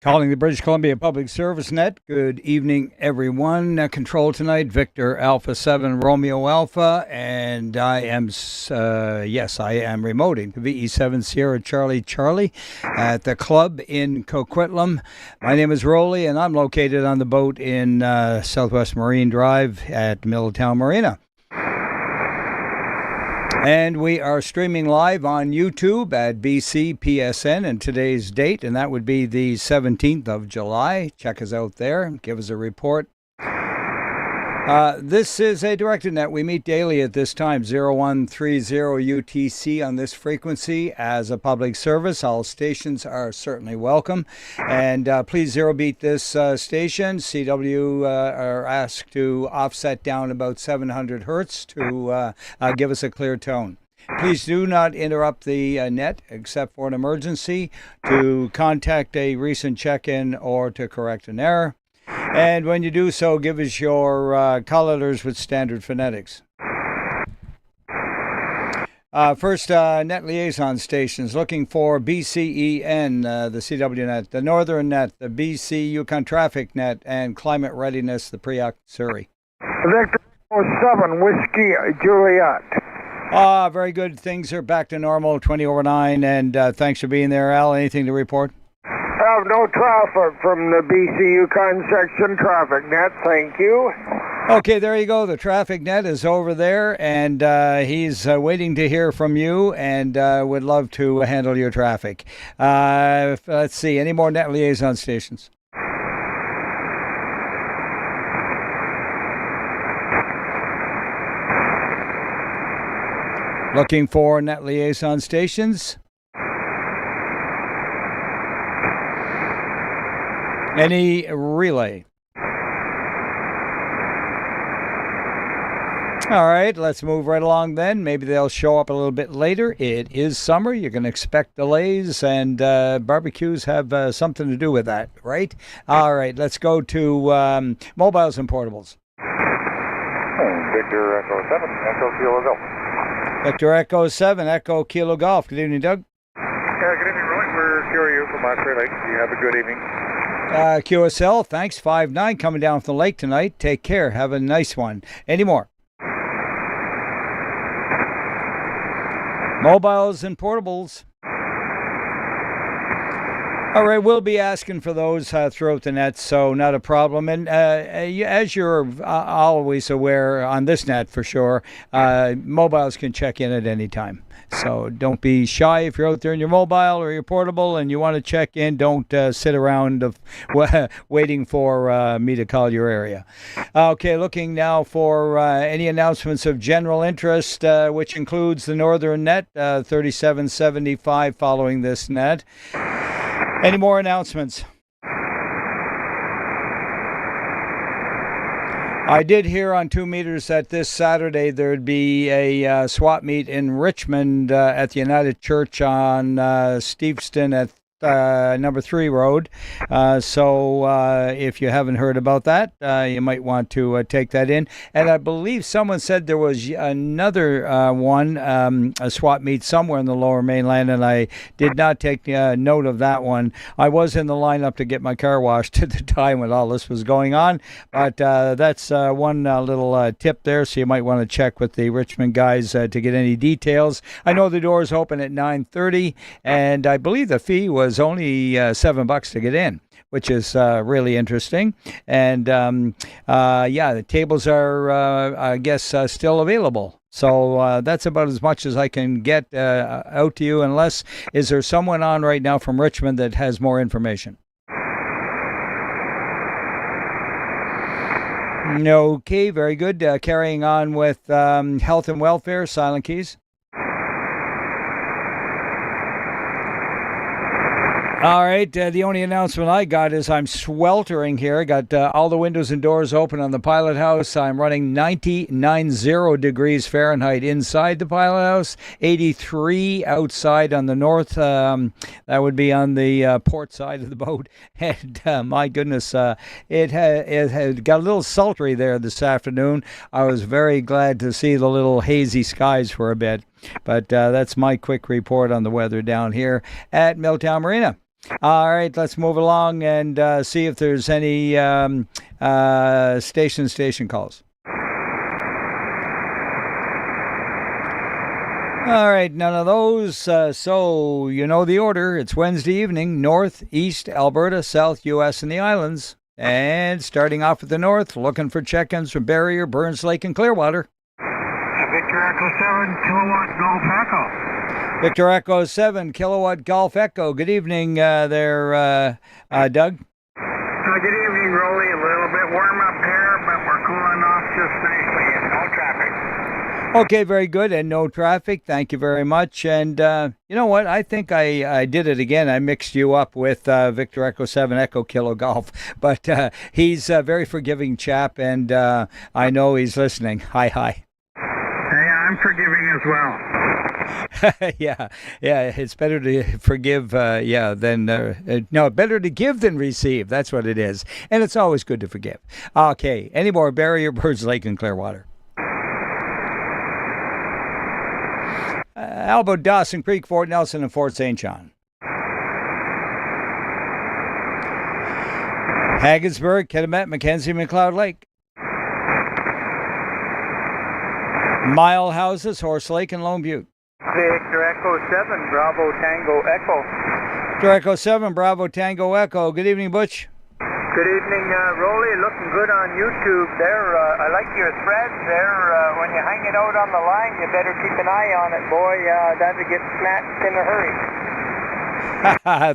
Calling the British Columbia Public Service Net. Good evening, everyone. Control tonight, Victor Alpha 7 Romeo Alpha, and I am remoting to VE7 Sierra Charlie Charlie at the club in Coquitlam. My name is Roly, and I'm located on the boat in Southwest Marine Drive at Middletown Marina. And we are streaming live on YouTube at BCPSN and today's date, and that would be the 17th of July. Check us out there. Give us a report. This is a directed net. We meet daily at this time, 0130 UTC on this frequency as a public service. All stations are certainly welcome. And please zero beat this station. CW are asked to offset down about 700 hertz to give us a clear tone. Please do not interrupt the net except for an emergency, to contact a recent check-in, or to correct an error. And when you do so, give us your call letters with standard phonetics. First, net liaison stations looking for BCEN, the CW net, the Northern net, the BC Yukon Traffic net, and Climate Readiness, the Preoc Surrey. Victor 07, Whiskey Juliet. Very good. Things are back to normal, 20 over 9, and thanks for being there, Al. Anything to report? Have no traffic from the BC Yukon section traffic net, thank you. Okay, there you go. The traffic net is over there, and he's waiting to hear from you, and would love to handle your traffic. Let's see, any more net liaison stations? Looking for net liaison stations? Any relay? All right, let's move right along then. Maybe they'll show up a little bit later. It is summer. You can expect delays, and barbecues have something to do with that, right? All right, let's go to mobiles and portables. Victor Echo 7, Echo Kilo Golf. Victor Echo 7, Echo Kilo Golf. Good evening, Doug. Good evening, Roy. We're QRU from Osprey Lake. You have a good evening. QSL, thanks. 5-9 coming down from the lake tonight. Take care. Have a nice one. Any more? Mobiles and portables. All right, we'll be asking for those throughout the net, so not a problem. And as you're always aware on this net for sure, mobiles can check in at any time. So don't be shy if you're out there in your mobile or your portable and you want to check in. Don't sit around waiting for me to call your area. Okay, looking now for any announcements of general interest, which includes the Northern net, 3775 following this net. Any more announcements? I did hear on 2 meters that this Saturday there'd be a swap meet in Richmond at the United Church on Steveston at number 3 road. So if you haven't heard about that, you might want to take that in. And I believe someone said there was another one, a swap meet somewhere in the Lower Mainland, and I did not take note of that one. I was in the lineup to get my car washed at the time when all this was going on, but that's one little tip there, so you might want to check with the Richmond guys to get any details. I know the doors open at 9:30, and I believe the fee was only $7 to get in, which is really interesting. And the tables are, I guess, still available. So that's about as much as I can get out to you, unless, is there someone on right now from Richmond that has more information? Okay, very good. Carrying on with health and welfare, Silent Keys. All right, the only announcement I got is I'm sweltering here. Got all the windows and doors open on the pilot house. I'm running 90 degrees Fahrenheit inside the pilot house, 83 outside on the north. That would be on the port side of the boat. And my goodness, it had got a little sultry there this afternoon. I was very glad to see the little hazy skies for a bit. But that's my quick report on the weather down here at Middletown Marina. All right, let's move along and see if there's any station calls. All right, none of those. So you know the order. It's Wednesday evening, North, East, Alberta, South, U.S., and the islands. And starting off at the north, looking for check-ins from Barrier, Burns Lake, and Clearwater. Victor Echo 7, kilowatt Golf Echo. Victor Echo 7, kilowatt Golf Echo. Good evening there, Doug. Good evening, Roly. A little bit warm up here, but we're cooling off just nicely and no traffic. Okay, very good, and no traffic. Thank you very much. And you know what? I think I did it again. I mixed you up with Victor Echo 7 Echo Kilo Golf. But he's a very forgiving chap, and I know he's listening. Hi. Hey, I'm forgiving as well. yeah. It's better to forgive, than no, better to give than receive. That's what it is, and it's always good to forgive. Okay, any more Barrier, Birds Lake, and Clearwater? How about Dawson Creek, Fort Nelson, and Fort St. John? Haggensburg, Kitimat, Mackenzie, McLeod Lake. Mile Houses, Horse Lake, and Lone Butte. Victor Echo 7, Bravo Tango Echo. Victor Echo 7, Bravo Tango Echo. Good evening, Butch. Good evening, Roly. Looking good on YouTube there. I like your thread there. When you hang it out on the line, you better keep an eye on it, boy. That'll get snatched in a hurry.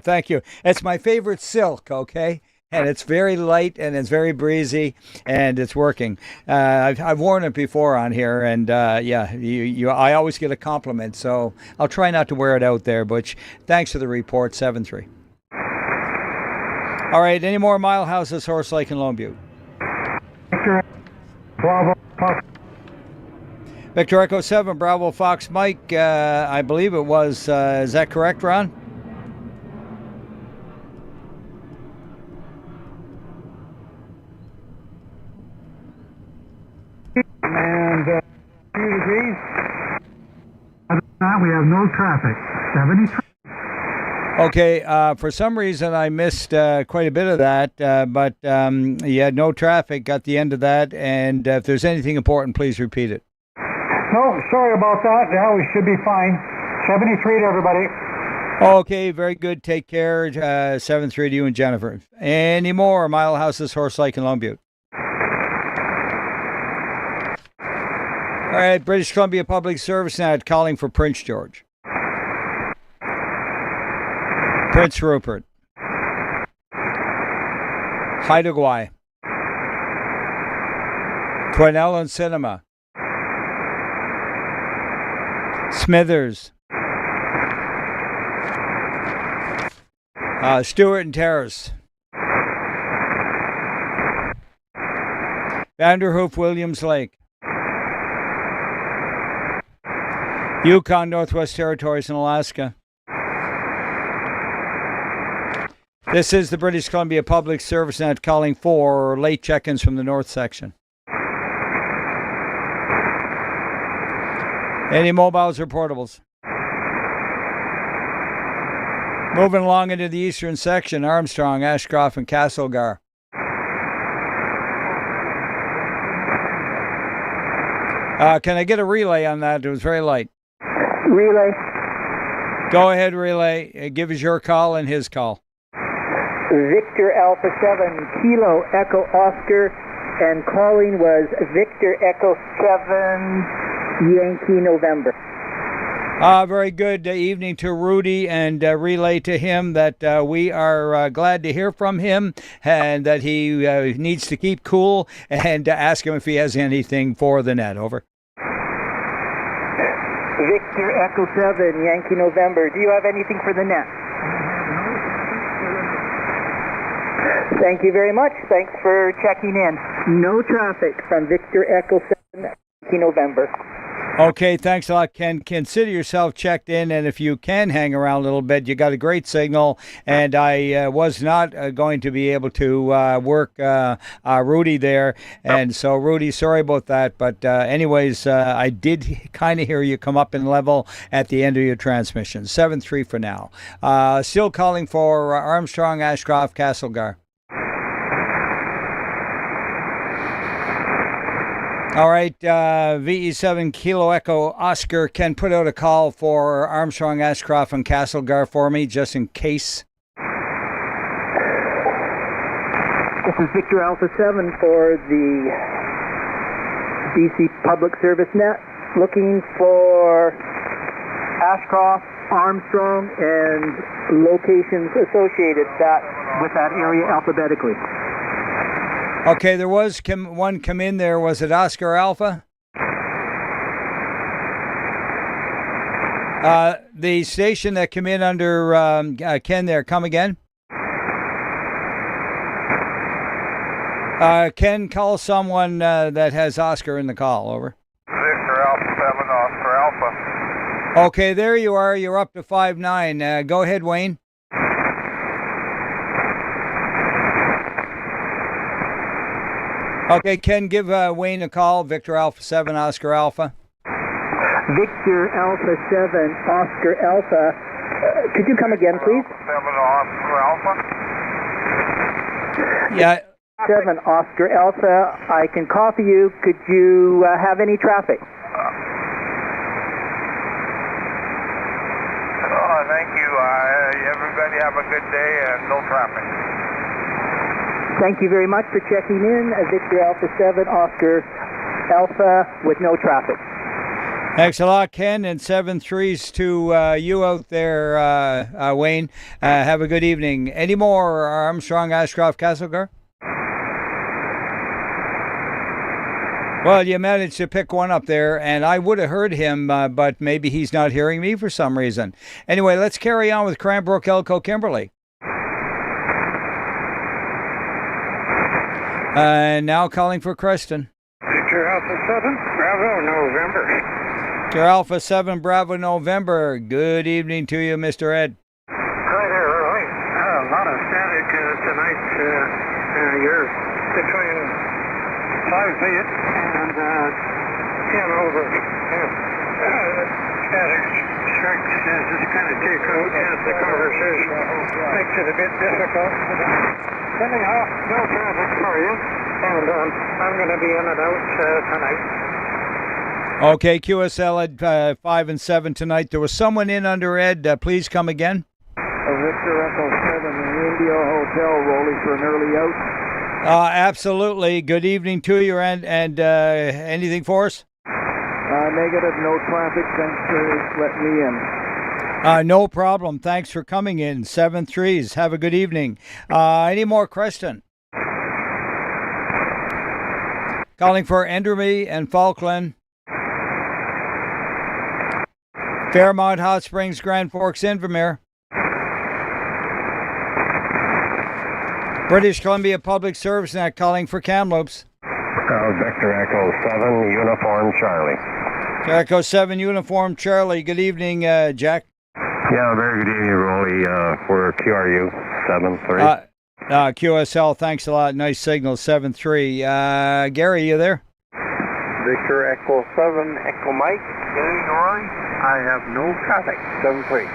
Thank you. It's my favorite silk, okay? And it's very light and it's very breezy and it's working. I've worn it before on here, and I always get a compliment, so I'll try not to wear it out there, Butch. Thanks for the report, 7-3. All right, any more Mile Houses, Horse Lake, and Lone Butte? Victor Echo 7, Bravo Fox Mike, I believe it was. Is that correct, Ron? And 2 degrees. Other than that, we have no traffic. 73. Okay, for some reason I missed quite a bit of that, but you had no traffic, got the end of that, and if there's anything important, please repeat it. No, sorry about that. Now we should be fine. 73 to everybody. Okay, very good. Take care. 7-3 to you and Jennifer. Any more Mile Houses, Horse Lake, and Lone Butte? All right, British Columbia Public Service now calling for Prince George. Prince Rupert. Haida Gwaii. Quesnel and Cinema. Smithers. Stewart and Terrace. Vanderhoof, Williams Lake. Yukon, Northwest Territories, and Alaska. This is the British Columbia Public Service Net calling for late check-ins from the north section. Any mobiles or portables? Moving along into the eastern section, Armstrong, Ashcroft, and Castlegar. Can I get a relay on that? It was very light. Relay. Go ahead, relay. Give us your call and his call. Victor Alpha 7, Kilo Echo Oscar, and calling was Victor Echo 7, Yankee November. Very good evening to Rudy, and relay to him that we are glad to hear from him and that he needs to keep cool, and ask him if he has anything for the net. Over. Victor Echo 7, Yankee November. Do you have anything for the net? Thank you very much. Thanks for checking in. No traffic from Victor Echo 7, Yankee November. Okay, thanks a lot, Ken. Consider yourself checked in, and if you can hang around a little bit, you got a great signal. And I was not going to be able to work Rudy there, and so Rudy, sorry about that. But anyways, I did kind of hear you come up in level at the end of your transmission. 7-3 for now. Still calling for Armstrong, Ashcroft, Castlegar. All right, VE7 Kilo Echo Oscar can put out a call for Armstrong, Ashcroft, and Castlegar for me, just in case. This is Victor Alpha 7 for the BC Public Service Net, looking for Ashcroft, Armstrong, and locations associated with that area alphabetically. Okay, there was one come in there. Was it Oscar Alpha? The station that came in under Ken there, come again? Ken, call someone that has Oscar in the call, over. Victor Alpha 7, Oscar Alpha. Okay, there you are. You're up to 5-9. Go ahead, Wayne. Okay, Ken, give Wayne a call. Victor Alpha 7, Oscar Alpha. Victor Alpha 7, Oscar Alpha. Could you come again, please? 7, Oscar Alpha. Yeah. 7, Oscar Alpha. I can copy you. Could you have any traffic? Oh, thank you. Everybody have a good day and no traffic. Thank you very much for checking in. Victor Alpha 7, Oscar Alpha with no traffic. Thanks a lot, Ken, and 7-3s to you out there, Wayne. Have a good evening. Any more Armstrong, Ashcroft, Castlegar? Well, you managed to pick one up there, and I would have heard him, but maybe he's not hearing me for some reason. Anyway, let's carry on with Cranbrook, Elko, Kimberley. Now calling for Creston. Victor Alpha 7, Bravo, November. Victor Alpha 7, Bravo, November. Good evening to you, Mr. Ed. Hi there, Roly. A lot of static tonight. You're between 5 feet and 10 over. Static strength just kind of take out as the conversation. Makes it a bit difficult. Anyhow, no traffic for you. And I'm going to be in and out tonight. Okay, QSL at 5 and 7 tonight. There was someone in under Ed. Please come again. Victor Echo 7 in India Hotel, Roly for an early out. Absolutely. Good evening to you, and anything for us? Negative, no traffic. Thanks for letting me in. No problem. Thanks for coming in. 7-3s. Have a good evening. Any more, Creston? Calling for Enderby and Falkland. Fairmont, Hot Springs, Grand Forks, Invermere. British Columbia Public Service Net calling for Kamloops. Victor Echo 7, Uniform Charlie. Echo 7, Uniform Charlie. Good evening, Jack. Yeah, very good evening, Roly. We're QRU 7-3. QSL, thanks a lot. Nice signal, 7-3. Gary, you there? Victor Echo 7, Echo Mike. Good evening, Roly. I have no traffic. 7-3.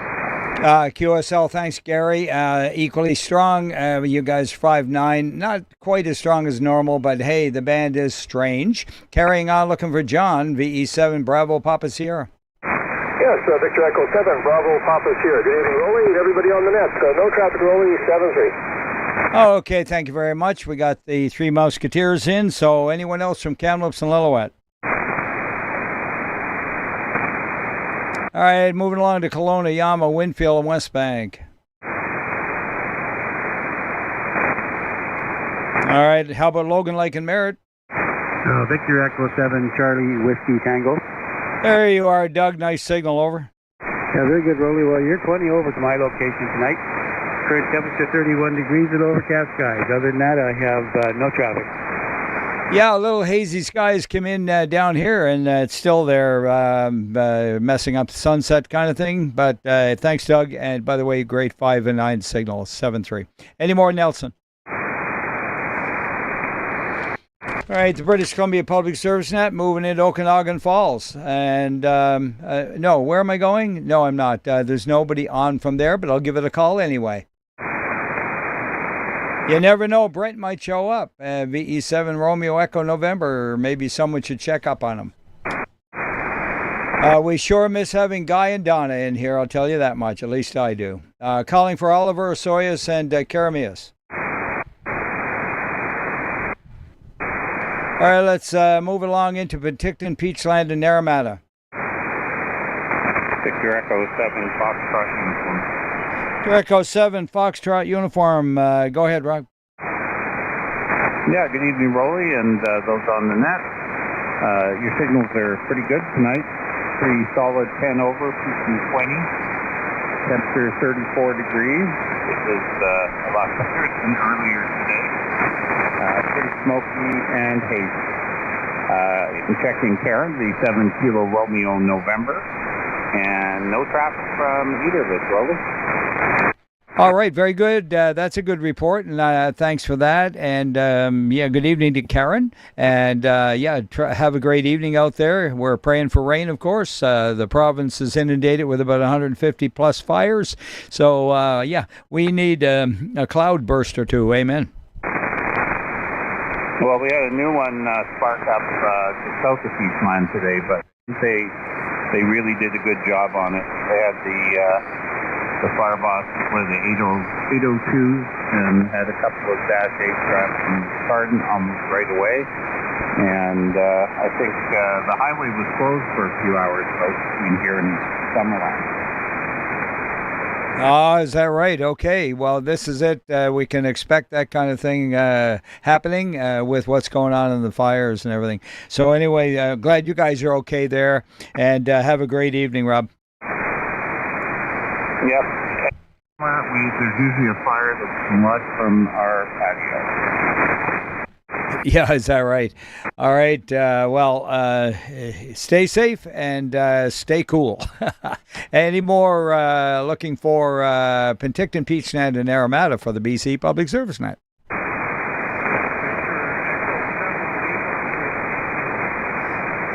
QSL, thanks, Gary. Equally strong. You guys 5-9. Not quite as strong as normal, but hey, the band is strange. Carrying on, looking for John, VE7, Bravo, Papa Sierra. Yes, Victor Echo 7, Bravo, Papa Sierra. Good evening, Roly. Everybody on the net. No traffic, Roly, 7-3. Oh, okay, thank you very much. We got the Three Musketeers in, so anyone else from Kamloops and Lillooet? All right, moving along to Kelowna, Yama, Winfield, and West Bank. All right, how about Logan Lake and Merritt? Victor Echo 7, Charlie, Whiskey Tango. There you are, Doug. Nice signal, over. Yeah, very good, Roly. Well, you're 20 over to my location tonight. Current temperature 31 degrees and overcast skies. Other than that, I have no traffic. Yeah, a little hazy skies come in down here, and it's still there, messing up the sunset kind of thing. But thanks, Doug. And by the way, great 5 and 9 signal, 7-3. Any more, Nelson? All right, the British Columbia Public Service Net moving into Okanagan Falls. And no, where am I going? No, I'm not. There's nobody on from there, but I'll give it a call anyway. You never know. Brent might show up. VE7 Romeo Echo November. Or maybe someone should check up on him. We sure miss having Guy and Donna in here, I'll tell you that much. At least I do. Calling for Oliver, Soyuz, and Karamias. All right, let's move along into Penticton, Peachland, and Naramata. Victor Echo 7 Foxtrot uniform. Victor Echo 7 Foxtrot uniform. Go ahead, Rob. Yeah, good evening, Roly, and those on the net. Your signals are pretty good tonight. Pretty solid 10 over, peaking 20. Temperature 34 degrees. It was a lot better than earlier today. Pretty smoky and hazy. I'm checking Karen, the 7 Kilo Romeo November, and no traffic from either of us, Roly. All right, very good. That's a good report, and thanks for that. And yeah, good evening to Karen. And yeah, have a great evening out there. We're praying for rain, of course. The province is inundated with about 150 plus fires. So yeah, we need a cloud burst or two. Amen. Well, we had a new one spark up just south of Peachland today, but they really did a good job on it. They had the fireboss with the 802s and had a couple of Dash 8 traps from Cardin almost right away. And I think the highway was closed for a few hours between here and Summerland. Oh, is that right? Okay. Well, this is it. We can expect that kind of thing happening with what's going on in the fires and everything. So anyway, glad you guys are okay there, and have a great evening, Rob. Yep. There's usually a fire that's not from our patio. Yeah, is that right? All right. Well, stay safe and stay cool. Any more looking for Penticton, Peachland, and Naramata for the BC Public Service Net?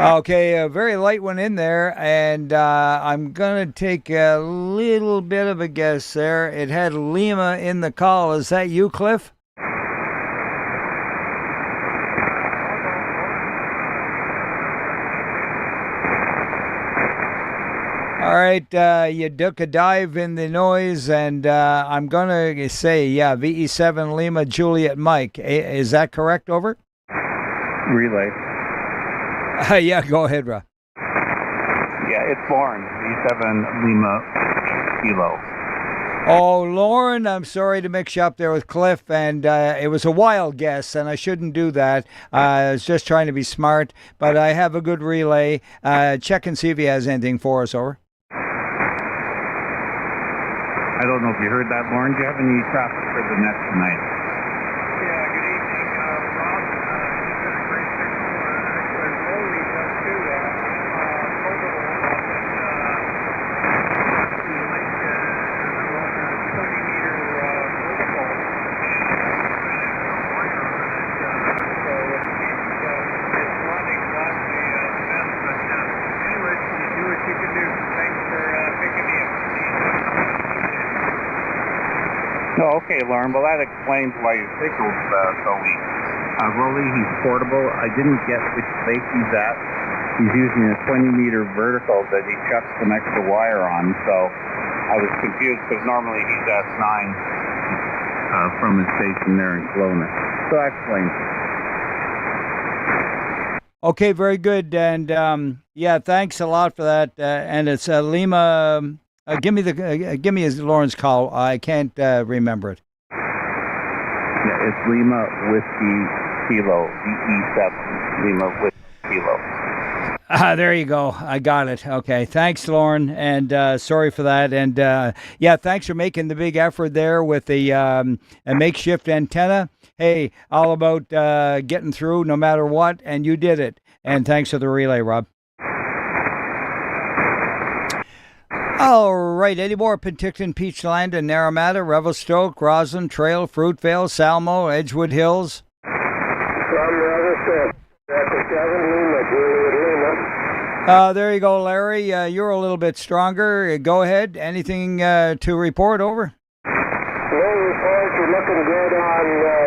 Okay, a very light one in there, and I'm going to take a little bit of a guess there. It had Lima in the call. Is that you, Cliff? All right, you took a dive in the noise, and I'm going to say, yeah, VE7 Lima Juliet Mike. Is that correct, over? Relay. Yeah, go ahead, Rob. Yeah, it's Lauren, V7 Lima Kilo. Oh, Lauren, I'm sorry to mix you up there with Cliff, and it was a wild guess, and I shouldn't do that. I was just trying to be smart, but I have a good relay. Check and see if he has anything for us, over. I don't know if you heard that, Lauren. Do you have any traffic for the net tonight? Yeah, good evening, Rob. You've got a great signal. Actually, Roly does too. Over the wall, we like along a 20-meter vertical, and wire on it. So it's running, not the best, but anyways, you do what you can do. Thanks for picking me up. No, okay, Lauren. Well, that explains why your signal's so weak. Roly, he's portable. I didn't get which lake he's at. He's using a 20-meter vertical that he chucks some extra wire on, so I was confused because normally he's S9 from his station there in Kelowna. So that explains it. Okay, very good, and yeah, thanks a lot for that. And it's Lima. Give me his Lauren's call. I can't remember it. Yeah, it's Lima Whiskey Kilo, VE7 Lima Whiskey Kilo. There you go. I got it. Okay. Thanks, Lauren. And sorry for that. And yeah, thanks for making the big effort there with the a makeshift antenna. Hey, all about getting through no matter what. And you did it. And thanks for the relay, Rob. All right. Any more? Penticton, Peachland, and Naramata, Revelstoke, Roslyn, Trail, Fruitvale, Salmo, Edgewood Hills. From Revelstoke. That's 7 Lima, Juliet Lima. There you go, Larry. You're a little bit stronger. Go ahead. Anything to report? Over. No reports are looking good on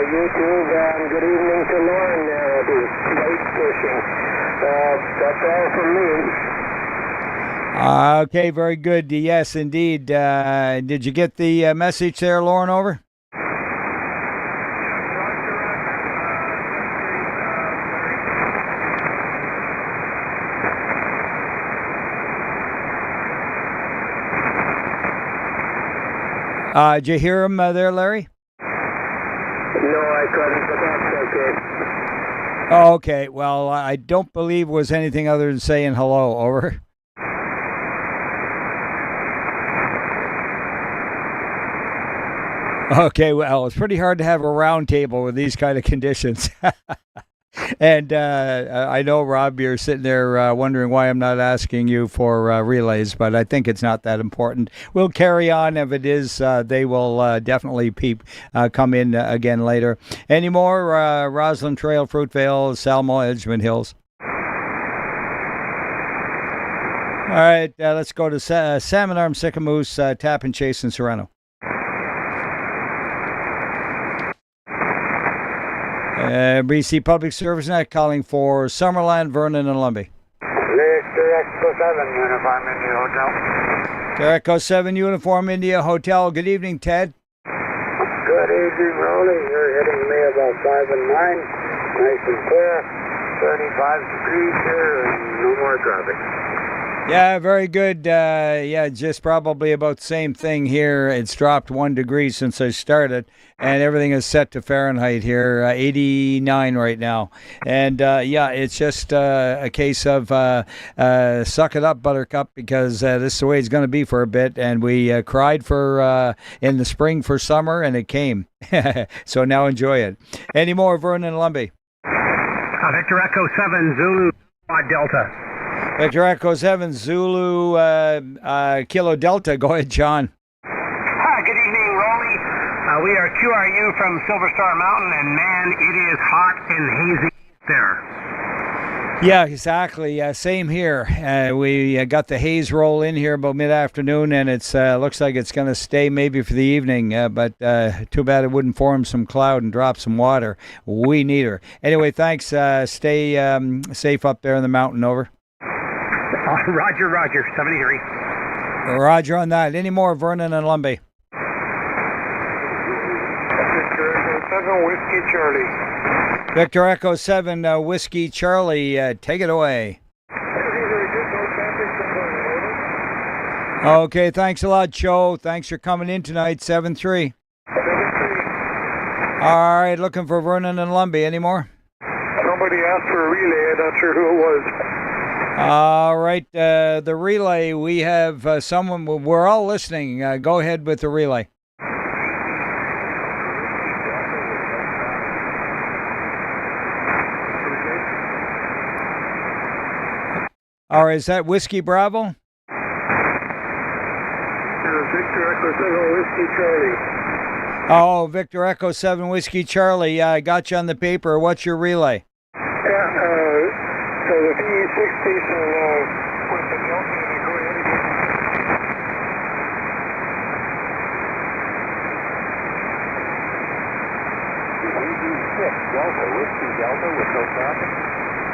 YouTube, and good evening to Lauren there, the late fishing. That's all from me. Okay, very good. Yes, indeed. Did you get the message there, Lauren? Over. Did you hear him there, Larry? No, I couldn't, but that's okay. Oh, okay. Well, I don't believe it was anything other than saying hello. Over. Okay, well, it's pretty hard to have a round table with these kind of conditions. And I know, Rob, you're sitting there wondering why I'm not asking you for relays, but I think it's not that important. We'll carry on. If it is, they will definitely come in again later. Any more? Roslyn Trail, Fruitvale, Salmo, Edgewood Hills. All right, let's go to Salmon Arm, Sycamoose, Tap and Chase, and Serrano. BC Public Service Net calling for Summerland, Vernon, and Lumby. Victor Echo 7, Uniform India Hotel. Echo 7, Uniform India Hotel. Good evening, Ted. Good evening, Roly. You're hitting me about 5 and 9. Nice and clear. 35 degrees here and no more traffic. Yeah, very good. Yeah, just probably about the same thing here. It's dropped 1 degree since I started, and everything is set to Fahrenheit here, 89 right now. And yeah, it's just a case of suck it up, Buttercup, because this is the way it's going to be for a bit. And we cried for in the spring for summer, and it came. So now enjoy it. Any more, Vernon Lumby? Victor Echo 7, Zulu Delta. Victor Echo 7, Zulu Kilo Delta. Go ahead, John. Hi, good evening, Roly. We are QRU from Silver Star Mountain, and man, it is hot and hazy there. Yeah, exactly. Same here. We got the haze roll in here about mid-afternoon, and it's looks like it's going to stay maybe for the evening, but too bad it wouldn't form some cloud and drop some water. We need her. Anyway, thanks. Stay safe up there in the mountain. Over. Roger, 73. Roger on that. Any more, Vernon and Lumby? Victor Echo 7, Whiskey Charlie. Victor Echo 7, Whiskey Charlie. Take it away. Okay, thanks a lot, Joe. Thanks for coming in tonight, 7-3. All right, looking for Vernon and Lumby. Any more? Somebody asked for a relay. I'm not sure who it was. All right, the relay, we have someone, we're all listening. Go ahead with the relay. All right, is that Whiskey Bravo? Victor Echo 7, Whiskey Charlie. Oh, Victor Echo 7, Whiskey Charlie. I got you on the paper. What's your relay? So the VE6 station with the Delta, go ahead again. VE6 Delta, Whiskey Delta with no traffic?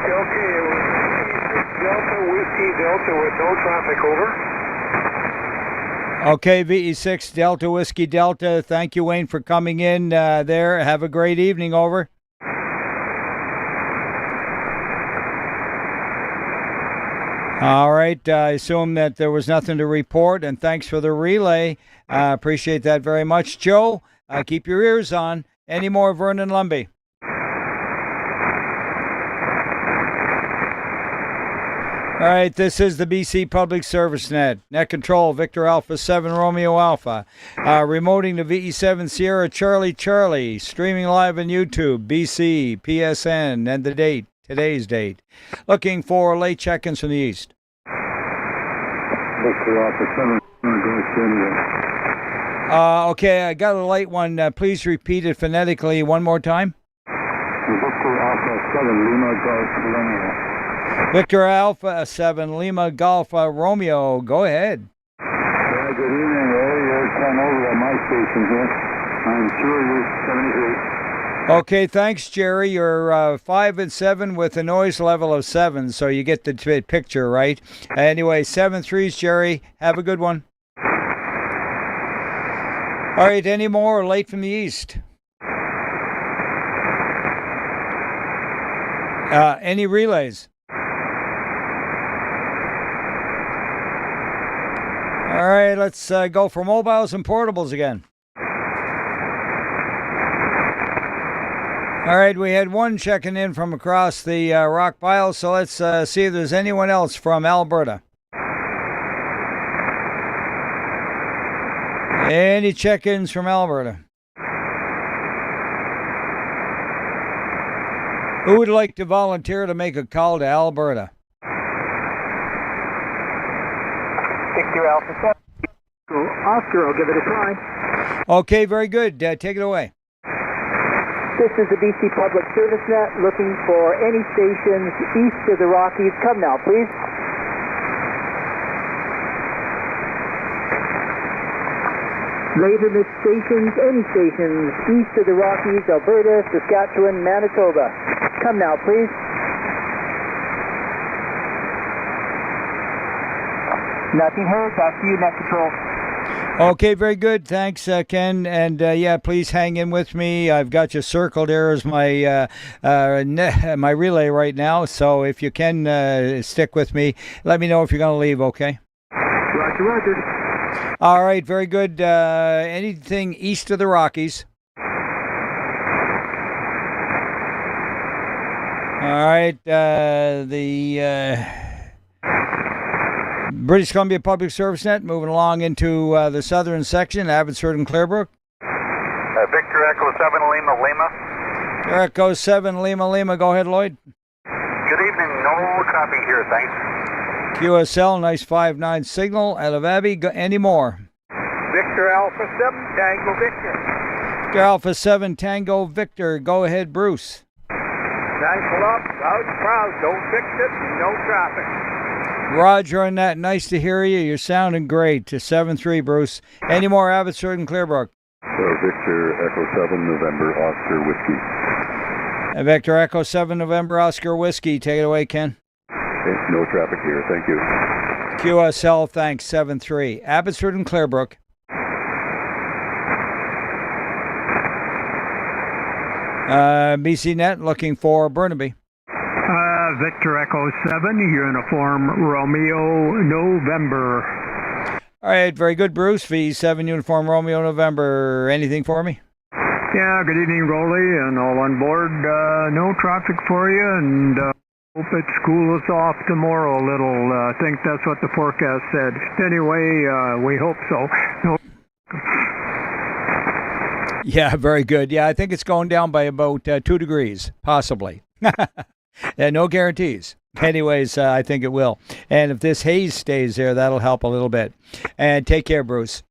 Okay, it was VE6 Delta, Whiskey Delta with no traffic, over. Okay, VE6 Delta, Whiskey Delta. Thank you, Wayne, for coming in there. Have a great evening, over. All right, I assume that there was nothing to report, and thanks for the relay. Appreciate that very much. Joe, keep your ears on. Any more, Vernon Lumby? All right, this is the BC Public Service Net. Net control, Victor Alpha 7 Romeo Alpha. Remoting to VE7 Sierra Charlie Charlie. Streaming live on YouTube, BCPSN, and the date, today's date. Looking for late check-ins from the east. Victor Alpha 7, Okay, I got a late one. Please repeat it phonetically one more time. Victor Alpha 7, Lima Golf Romeo. Victor Alpha 7 Lima Golf Romeo. Go ahead. Yeah, good evening, Ray. You're 10 over at my station here. I'm Sirius 73. Okay, thanks, Jerry. You're 5 and 7 with a noise level of 7, so you get the picture, right? Anyway, 7-3s, Jerry. Have a good one. All right, any more late from the east? Any relays? All right, let's go for mobiles and portables again. All right, we had one checking in from across the rock pile, so let's see if there's anyone else from Alberta. Any check-ins from Alberta? Who would like to volunteer to make a call to Alberta? Victor Alpha 7. Oscar, I'll give it a try. Okay, very good. Take it away. This is the BC Public Service Net looking for any stations east of the Rockies. Come now, please. Later missed stations, any stations east of the Rockies, Alberta, Saskatchewan, Manitoba. Come now, please. Nothing heard. Back to you, Net Control. Okay, very good. Thanks, Ken. And yeah, please hang in with me. I've got you circled there as my my relay right now. So if you can stick with me, let me know if you're going to leave, okay? Roger, roger. All right, very good. Anything east of the Rockies? All right, the British Columbia Public Service Net moving along into the southern section, Abbotsford and Clearbrook. Victor Echo 7 Lima Lima. Echo 7 Lima Lima. Go ahead, Lloyd. Good evening. No traffic here, thanks. QSL, nice 5-9 signal. Elevabi, any more? Victor Alpha 7, Tango Victor. Victor Alpha 7 Tango Victor. Go ahead, Bruce. Nice up, loud and proud. Don't fix it. No traffic. Roger on that. Nice to hear you. You're sounding great. 7-3, Bruce. Any more Abbotsford and Clearbrook? Victor Echo 7 November Oscar Whiskey. Victor Echo 7 November Oscar Whiskey. Take it away, Ken. Okay, no traffic here. Thank you. QSL, thanks. 7-3. Abbotsford and Clearbrook. BC Net looking for Burnaby. Victor Echo 7, Uniform Romeo November. All right, very good, Bruce. V7 Uniform Romeo November. Anything for me? Yeah, good evening, Roly, and all on board. No traffic for you, and hope it schools off tomorrow a little. I think that's what the forecast said. Anyway, we hope so. No. Yeah, very good. Yeah, I think it's going down by about 2 degrees, possibly. No guarantees. Anyways, I think it will. And if this haze stays there, that'll help a little bit. And take care, Bruce.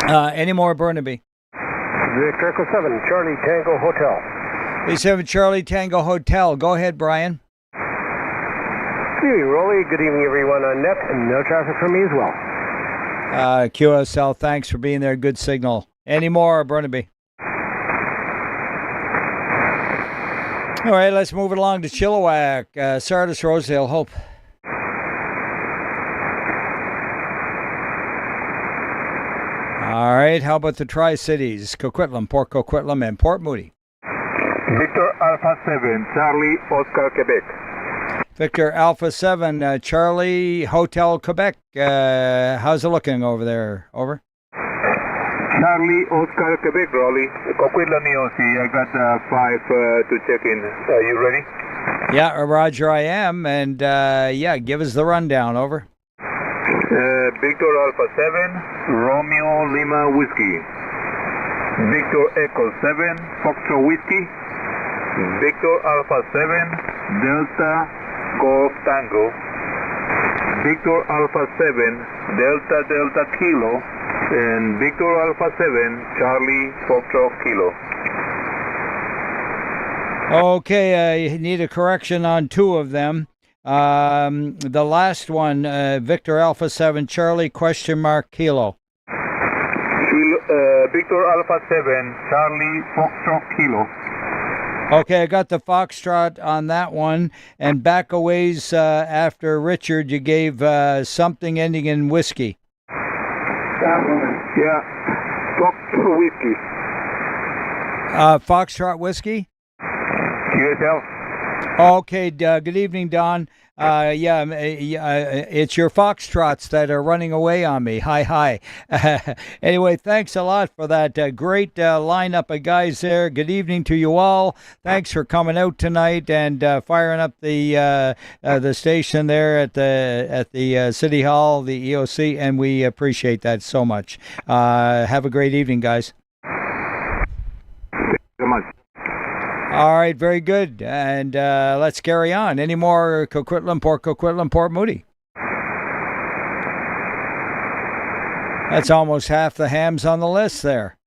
Any more Burnaby? Victor Echo 7 Charlie Tango Hotel. B7 Charlie Tango Hotel. Go ahead, Brian. Hey, Roly. Good evening, everyone on net, and no traffic for me as well. QSL, thanks for being there. Good signal. Any more Burnaby? All right, let's move it along to Chilliwack. Sardis, Rosedale, Hope. All right, how about the Tri-Cities? Coquitlam, Port Coquitlam, and Port Moody. Victor Alpha 7 Charlie Oscar Quebec. Victor Alpha 7 Charlie Hotel Quebec. How's it looking over there? Over. Charlie Oscar Quebec, Roly. Coquitlam EOC. I got 5 to check in. Are you ready? Yeah, Roger, I am. And yeah, give us the rundown. Over. Victor Alpha 7, Romeo Lima Whiskey. Victor Echo 7, Foxtrot Whiskey. Victor Alpha 7, Delta Golf Tango. Victor Alpha 7, Delta Delta Kilo. And Victor Alpha 7, Charlie Foxtrot Kilo. Okay, I need a correction on two of them. The last one, Victor Alpha 7, Charlie Kilo. Victor Alpha 7, Charlie Foxtrot Kilo. Okay, I got the Foxtrot on that one. And back a ways after Richard, you gave something ending in whiskey. Yeah, Foxtrot Whiskey. Foxtrot whiskey? Yourself? Okay, good evening, Don. It's your foxtrots that are running away on me. Hi. Anyway, thanks a lot for that great lineup of guys there. Good evening to you all. Thanks for coming out tonight and firing up the station there at the City Hall, the EOC, and we appreciate that so much. Have a great evening, guys. So much. All right, very good. And let's carry on. Any more Coquitlam, Port Moody? That's almost half the hams on the list there.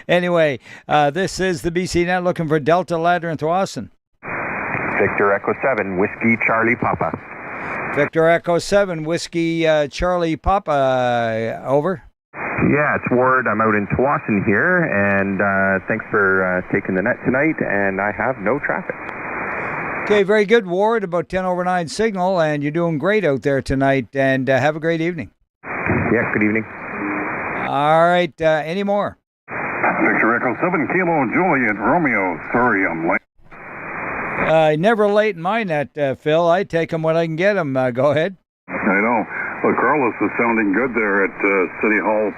Anyway, this is the BC Net looking for Delta Ladder and Thwasson. Victor Echo 7, Whiskey Charlie Papa. Victor Echo 7, Whiskey Charlie Papa, over. Yeah, it's Ward. I'm out in Tsawwassen here, and thanks for taking the net tonight, and I have no traffic. Okay, very good, Ward. About 10 over 9 signal, and you're doing great out there tonight, and have a great evening. Yeah, good evening. All right, any more? Victor Echo 7, Kilo Juliet Romeo. Sorry, I'm late. Never late in my net, Phil. I take them when I can get them. Go ahead. I know. Well, Carlos is sounding good there at City Hall.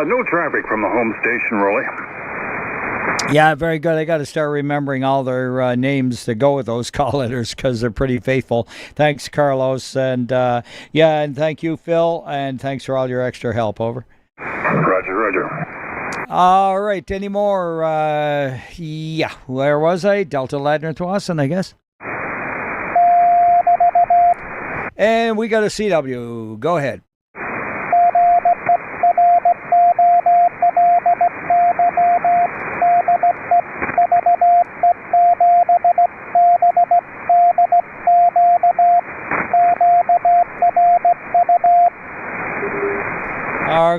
No traffic from the home station, Roly. Yeah, very good. I got to start remembering all their names to go with those call letters because they're pretty faithful. Thanks, Carlos. And and thank you, Phil. And thanks for all your extra help. Over. Roger. All right. Any more? Where was I? Delta Ladner Thwasson, I guess. And we got a CW. Go ahead.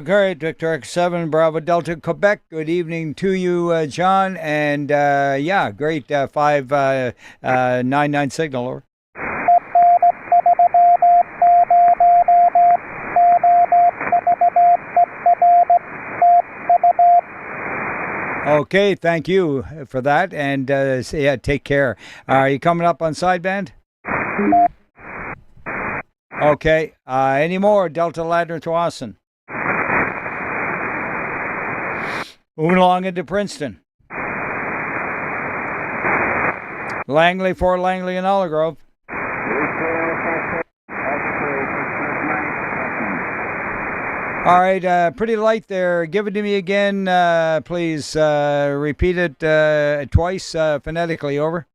Great, Victor X7, Bravo Delta, Quebec. Good evening to you, John. And great 599 signal. Over. Okay, thank you for that, and take care. Are you coming up on sideband? Okay, any more? Delta Ladner Thwasson. Moving along into Princeton. Langley, Fort Langley, and Olive Grove. All right, pretty light there. Give it to me again, please. Repeat it twice phonetically. Over.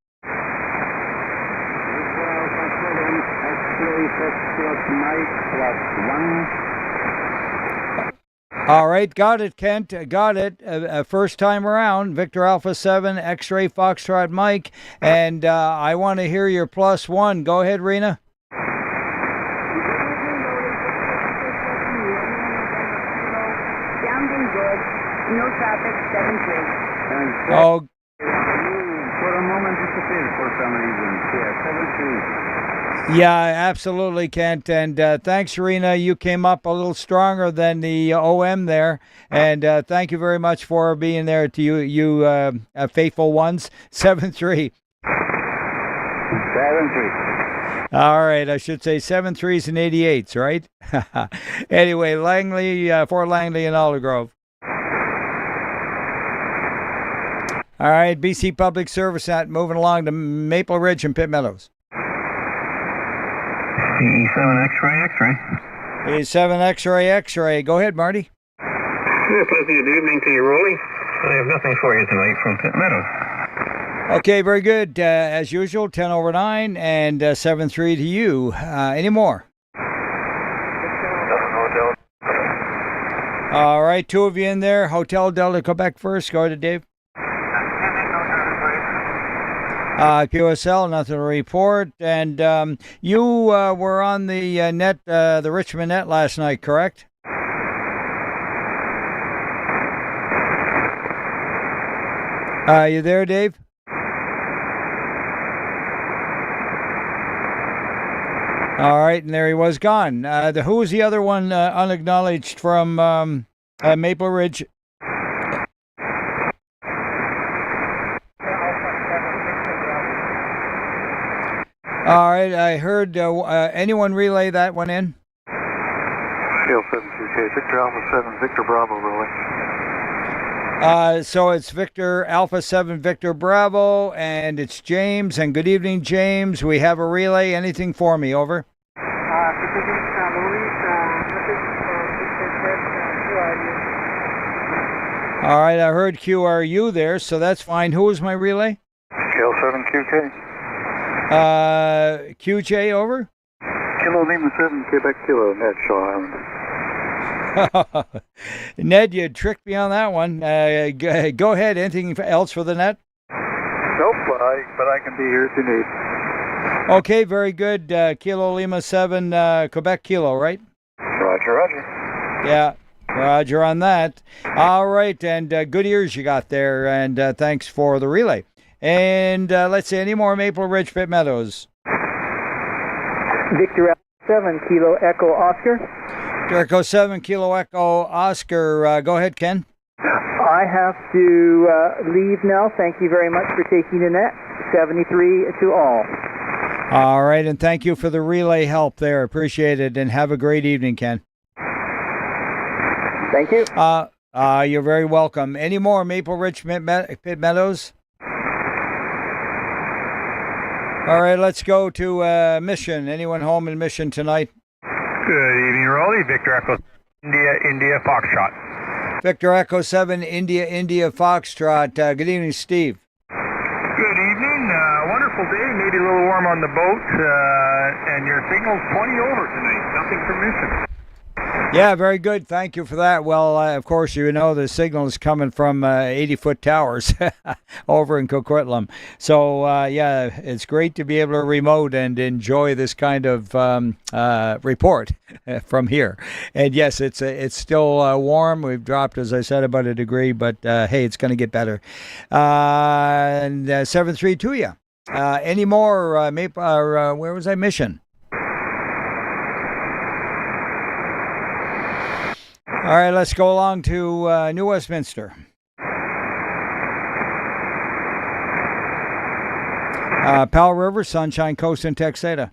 All right, got it, Kent. Got it. First time around. Victor Alpha 7, X-Ray Foxtrot Mike. And I want to hear your +1. Go ahead, Rena. No traffic, 7-3. Oh. For a moment, disappeared for some reason. Yeah, 7-3. Yeah, absolutely, Kent. And thanks, Rena. You came up a little stronger than the OM there. And thank you very much for being there to you faithful ones. 7-3. 7-3. All right, I should say 7-3s and 88s, right? Anyway, Langley, Fort Langley and Olive Grove. All right, BC Public Service Net moving along to Maple Ridge and Pitt Meadows. E7 X-ray, X-ray. A7 X-ray, X-ray. Go ahead, Marty. Pleasant good evening to you, Roly. I have nothing for you tonight from Pitt Meadows. Okay, very good. As usual, 10 over 9 and 7-3 to you. Any more? All right, two of you in there. Hotel Delta Quebec first. Go ahead, Dave. QSL, nothing to report. And you were on the net, the Richmond net last night, correct? You there, Dave? All right, and there he was gone. Who was the other one unacknowledged from Maple Ridge? All right, I heard anyone relay that one in? Scale 72K, Victor Alpha 7, Victor Bravo, Roly. So it's Victor Alpha 7 Victor Bravo, and it's James. And good evening, James. We have a relay. Anything for me? Over. All right, I heard QRU there, so that's fine. Who was my relay? Scale 7 QK. QJ, over. Kilo Lima 7, Quebec Kilo, Ned Shaw Island. Ned, you tricked me on that one. Go ahead. Anything else for the net? Nope, but I can be here if you need. Okay, very good. Kilo Lima 7, Quebec Kilo, right? Roger, roger. Yeah, roger on that. All right, and good ears you got there, and thanks for the relay. And let's see, any more Maple Ridge Pitt Meadows? Victor 7 Kilo Echo Oscar. Echo 7 Kilo Echo Oscar. Go ahead, Ken. I have to leave now. Thank you very much for taking the net. 73 to all. All right, and thank you for the relay help there. Appreciate it, and have a great evening, Ken. Thank you. You're very welcome. Any more Maple Ridge Pitt Meadows? All right, let's go to Mission. Anyone home in Mission tonight? Good evening, Roly. Victor Echo India Foxtrot. Victor Echo 7 India Foxtrot. Good evening, Steve. Good evening. Wonderful day. Maybe a little warm on the boat. And your signal's 20 over tonight. Nothing from Mission. Yeah, very good. Thank you for that. Well, of course, you know the signal is coming from 80-foot towers over in Coquitlam. So, yeah, it's great to be able to remote and enjoy this kind of report from here. And yes, it's still warm. We've dropped, as I said, about a degree, but hey, it's going to get better. And 7-3 to you. Any more where was I? Mission. All right, let's go along to New Westminster. Powell River, Sunshine Coast, and Texada.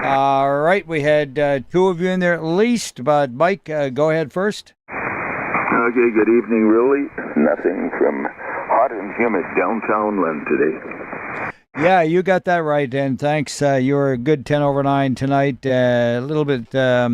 All right, we had two of you in there at least, but Mike, go ahead first. Okay, good evening, Roly. Nothing from hot and humid downtown Lynn today. Yeah, you got that right, and thanks. You were a good 10 over 9 tonight. A little bit, a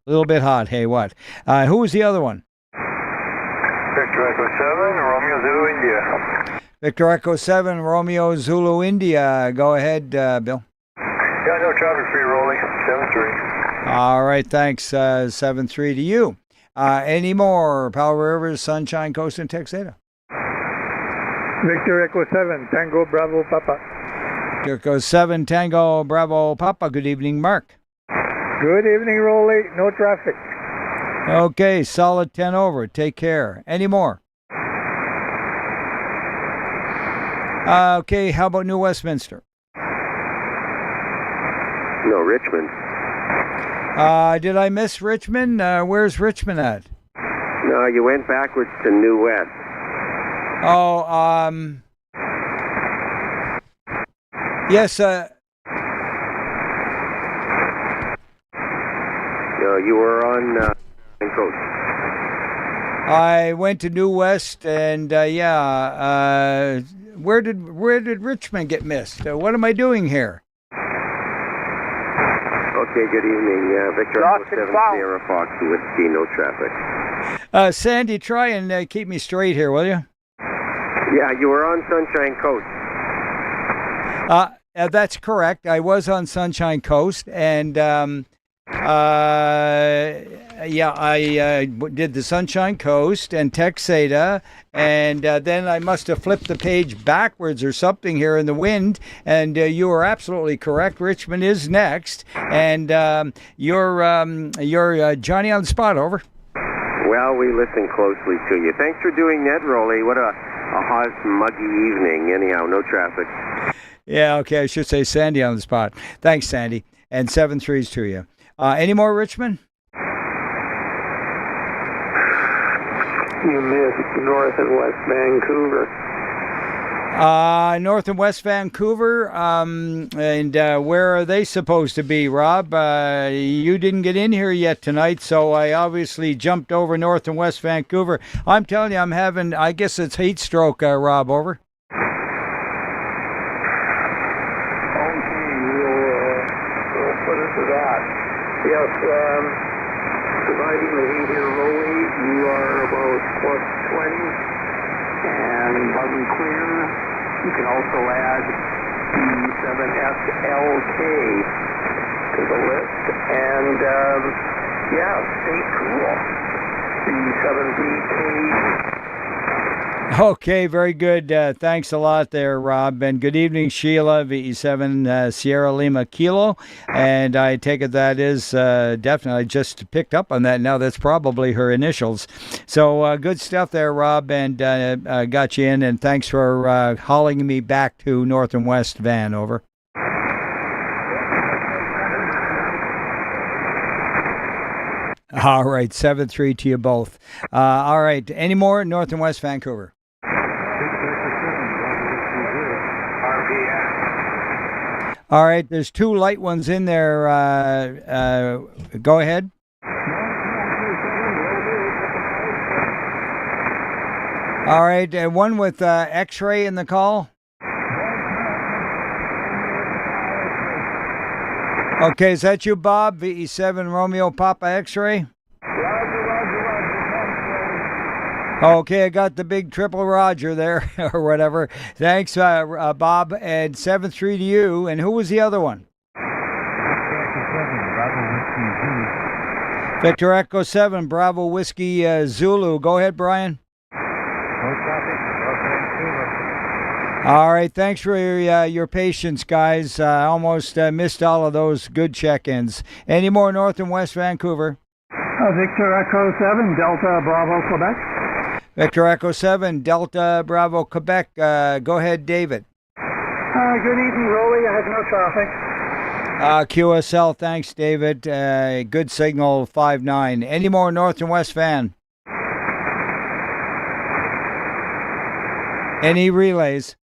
little bit hot. Hey, what? Who was the other one? Victor Echo 7, Romeo Zulu India. Victor Echo 7, Romeo Zulu India. Go ahead, Bill. Yeah, no traffic free, Roly. 7-3. All right, thanks. 7-3 to you. Any more? Powell River, Sunshine Coast, and Texada. Victor Echo 7, Tango Bravo Papa. Victor Echo 7, Tango Bravo Papa. Good evening, Mark. Good evening, Roly. No traffic. Okay, solid 10 over. Take care. Any more? Okay, how about New Westminster? No, Richmond. Did I miss Richmond? Where's Richmond at? No, you went backwards to New West. Oh, yes, No, you were on coast. I went to New West, and where did Richmond get missed? What am I doing here? Okay, good evening. Victor Echo 7 Sierra Fox, Whiskey, no traffic. Sandy, try and keep me straight here, will you? Yeah, you were on Sunshine Coast. That's correct. I was on Sunshine Coast, and I did the Sunshine Coast and Texada, and then I must have flipped the page backwards or something here in the wind, and you are absolutely correct. Richmond is next, and you're Johnny on the spot, over. Well, we listen closely to you. Thanks for doing that, Roly. What a hot, muggy evening. Anyhow, no traffic. Yeah, okay, I should say Sandy on the spot. Thanks, Sandy. And 7-3s to you. Any more, Richmond? You missed North and West Vancouver. North and West Vancouver, and where are they supposed to be, Rob? You didn't get in here yet tonight, so I obviously jumped over North and West Vancouver. I'm telling you, I'm having, I guess it's heat stroke, Rob, over. We'll put it to that. Yes, surviving the heat here, Roly, you are about plus 20, and bug and clear. You can also add B7SLK to the list, and stay cool. B7BK. Okay, very good. Thanks a lot there, Rob. And good evening, Sheila, VE7 Sierra Lima Kilo. And I take it that is definitely, I just picked up on that now. That's probably her initials. So good stuff there, Rob, and got you in. And thanks for hauling me back to North and West Van, over. All right, 7-3 to you both. All right, any more North and West Vancouver? All right, there's two light ones in there. Go ahead. All right, one with X-ray in the call. Okay, is that you, Bob? VE7 Romeo Papa X-ray? Okay, I got the big triple Roger there, or whatever. Thanks, Bob, and 7-3 to you. And who was the other one? Victor Echo 7, Bravo Whiskey Zulu. Go ahead, Brian. All right, thanks for your patience, guys. I almost missed all of those good check-ins. Any more North and West Vancouver? Victor Echo 7, Delta Bravo, Quebec. Victor Echo 7, Delta Bravo, Quebec. Go ahead, David. Good evening, Roly. I have no traffic. QSL, thanks, David. Good signal, 5-9. Any more North and West Van? Any relays?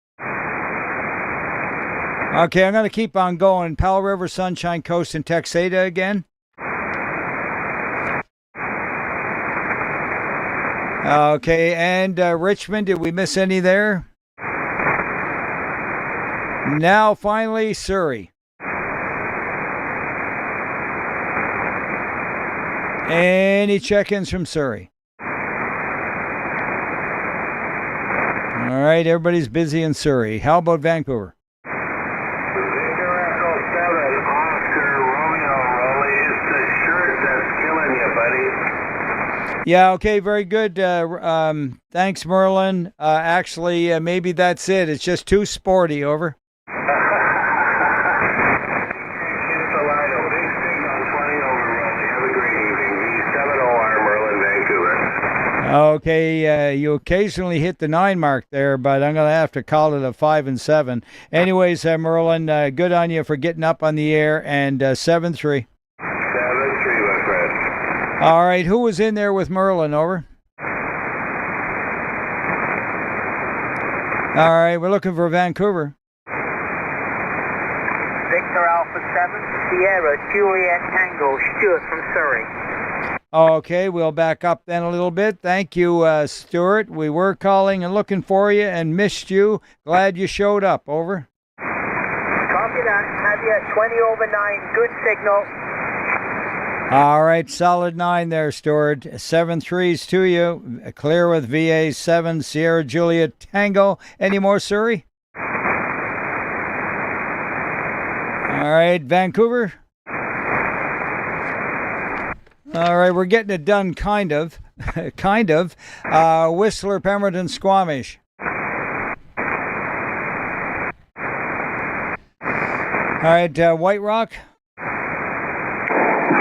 Okay, I'm going to keep on going. Powell River, Sunshine Coast, and Texada again. Okay, and Richmond, did we miss any there? Now, finally, Surrey. Any check-ins from Surrey? All right, everybody's busy in Surrey. How about Vancouver? Yeah, okay, very good. Thanks, Merlin. Actually, maybe that's it. It's just too sporty, over. Okay, you occasionally hit the 9 mark there, but I'm going to have to call it a 5 and 7. Anyways, Merlin, good on you for getting up on the air, and 7-3. All right, who was in there with Merlin, over? All right, we're looking for Vancouver. Victor Alpha 7, Sierra, Juliet Tango, Stuart from Surrey. Okay, we'll back up then a little bit. Thank you, Stuart. We were calling and looking for you and missed you. Glad you showed up. Over. Copy that. Have you at 20 over 9. Good signal. All right, solid 9 there, Stuart. 7-3s to you. Clear with VA 7, Sierra Juliet Tango. Any more, Surrey? All right, Vancouver. All right, we're getting it done, kind of. kind of. Whistler, Pemberton, Squamish. All right, White Rock.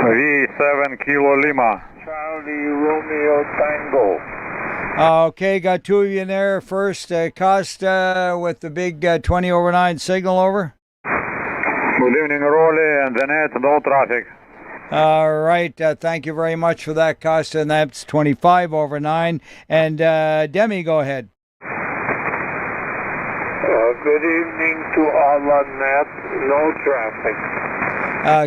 V7 Kilo Lima. Charlie Romeo Tango. Okay, got 2 of you in there. First, Costa with the big 20 over 9 signal, over. Good evening, Roly and the net, no traffic. All right, thank you very much for that, Costa, and that's 25 over 9. And Demi, go ahead. Good evening to all on net. No traffic.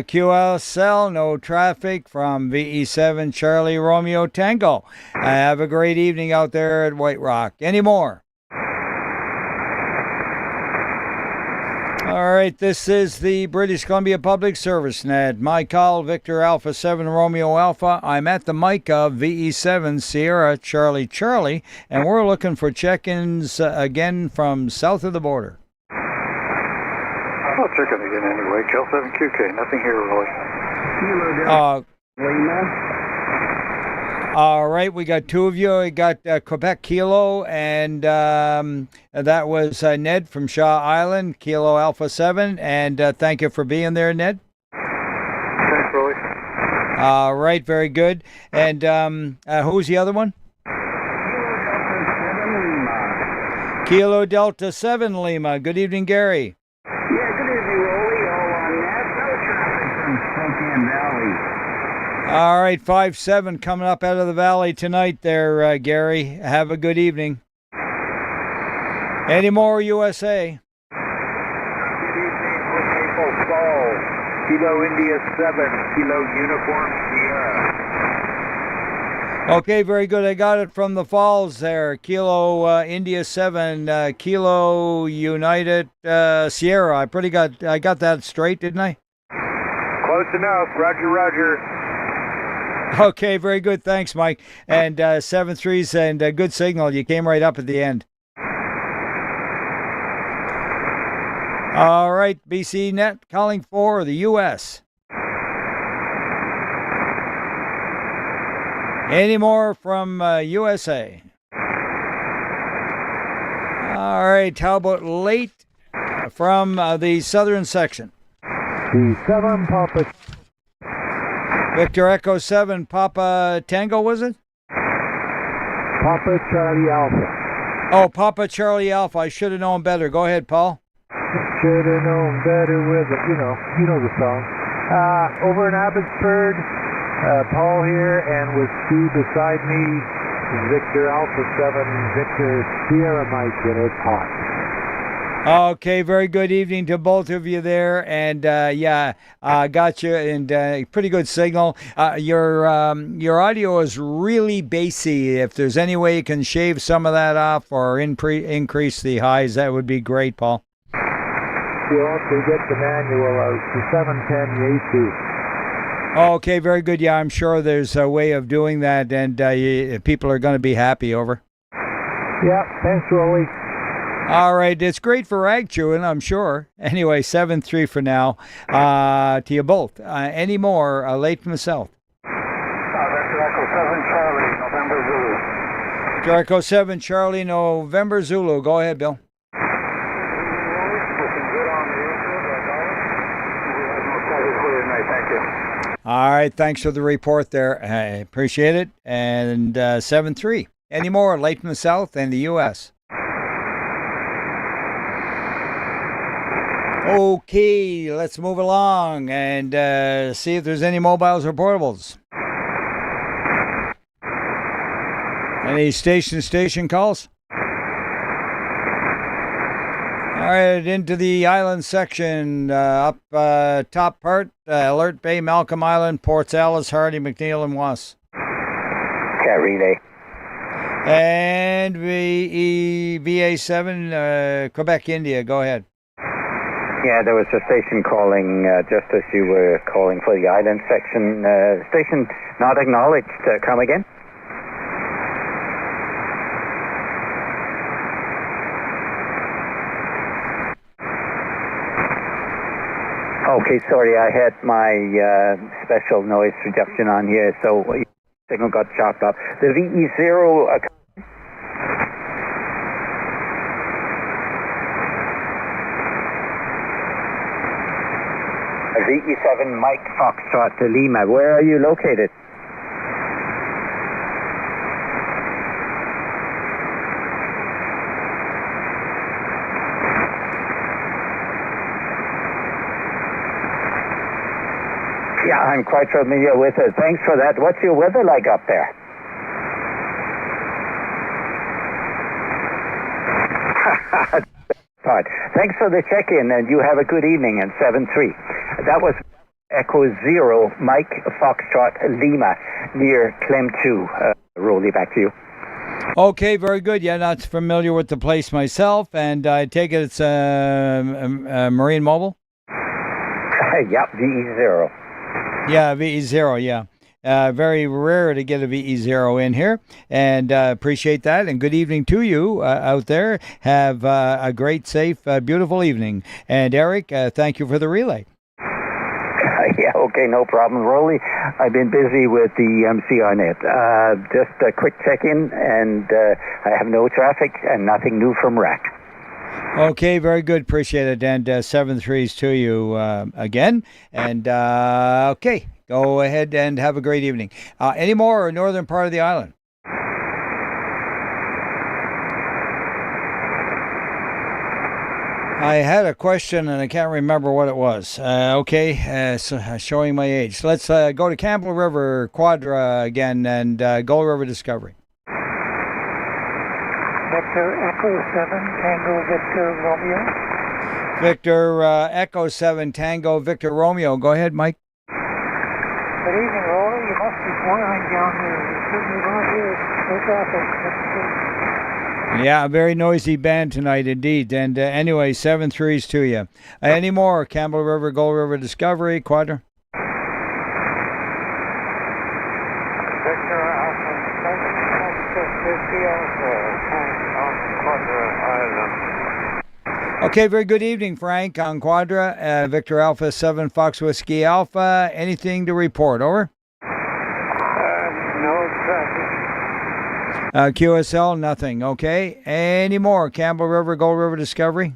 QSL, no traffic from VE7 Charlie Romeo Tango. Have a great evening out there at White Rock. Any more? All right, this is the British Columbia Public Service Net. My call, Victor Alpha 7 Romeo Alpha. I'm at the mic of VE7 Sierra Charlie Charlie, and we're looking for check-ins again from south of the border. I'll check in again anyway. Kel 7QK, nothing here, Roly. All right, we got 2 of you. We got Quebec Kilo, and that was Ned from Shaw Island, Kilo Alpha 7, and thank you for being there, Ned. Thanks, Roly. All right, very good. And who's the other one? Kilo Delta 7 Lima. Good evening, Gary. Yeah, good evening, Roly. All on net. No traffic from Spokane Valley. All right, 5-7 coming up out of the valley tonight there, Gary. Have a good evening. Any more USA? Good evening, Maple Falls. Kilo India 7, Kilo Uniform Sierra. Okay, very good. I got it from the Falls there. Kilo India 7, Kilo United Sierra. I got that straight, didn't I? Close enough. Roger, roger. Okay, very good. Thanks, Mike. And 7-3s and good signal. You came right up at the end. All right, BC Net calling for the U.S. Any more from USA? All right, how about late from the southern section? V7 Papa. Victor Echo 7, Papa Tango, was it? Papa Charlie Alpha. Oh, Papa Charlie Alpha. I should have known better. Go ahead, Paul. Should have known better with it, you know the song. Over in Abbotsford, Paul here, and with Stu beside me, Victor Alpha 7, Victor Sierra Mike, and it's hot. Okay, very good evening to both of you there, and got you, and pretty good signal. Your audio is really bassy. If there's any way you can shave some of that off or increase the highs, that would be great, Paul. You also get the manual out to 710 AC. Okay, very good. Yeah, I'm sure there's a way of doing that, and people are going to be happy. Over. Yeah, thanks, Roly. All right, it's great for rag chewing, I'm sure. Anyway, 7-3 for now to you both. Any more late from the south? Victor Echo 7 Charlie, November Zulu. Victor Echo 7 Charlie, November Zulu. Go ahead, Bill. All right, thanks for the report there. I appreciate it. And 7-3. Any more late from the south and the U.S.? Okay, let's move along and see if there's any mobiles or portables. Any station calls? All right, into the island section, up top part, Alert Bay, Malcolm Island, Ports Alice, Hardy, McNeil, and Was. relay. And VA7, Quebec, India. Go ahead. Yeah, there was a station calling just as you were calling for the island section. Station not acknowledged. Come again? Okay, sorry, I had my special noise reduction on here, so signal got chopped up. The VE0... VE7 Mike Foxtrot to Lima. Where are you located? Yeah, I'm quite familiar with it. Thanks for that. What's your weather like up there? Thanks for the check-in, and you have a good evening in 7-3. That was Echo 0, Mike Foxtrot Lima, near Clem 2. Roly, back to you. Okay, very good. Yeah, not familiar with the place myself, and I take it it's Marine Mobile? Yep, VE0. Yeah, VE0, yeah. Very rare to get a VE0 in here, and appreciate that. And good evening to you out there. Have a great, safe, beautiful evening. And Eric, thank you for the relay. Yeah, okay, no problem, Roly. I've been busy with the MCRnet. Just a quick check-in, and I have no traffic and nothing new from RAC. Okay, very good. Appreciate it. And 7-3s to you again. And okay, go ahead and have a great evening. Any more northern part of the island? I had a question and I can't remember what it was. So, showing my age. Let's go to Campbell River Quadra again and Gull River Discovery. Victor Echo 7 Tango Victor Romeo. Victor Echo 7 Tango Victor Romeo. Go ahead, Mike. Good evening, Roly. You must be flying down here. You certainly not here. No traffic. Yeah, a very noisy band tonight indeed. And anyway, 7-3s to you. Any more? Campbell River, Gull River Discovery, Quadra? Victor Alpha 7 Quadra Island. Okay, very good evening, Frank, on Quadra. Victor Alpha 7 Fox Whiskey Alpha. Anything to report? Over? No traffic. QSL, nothing. Okay. Any more? Campbell River, Gull River Discovery?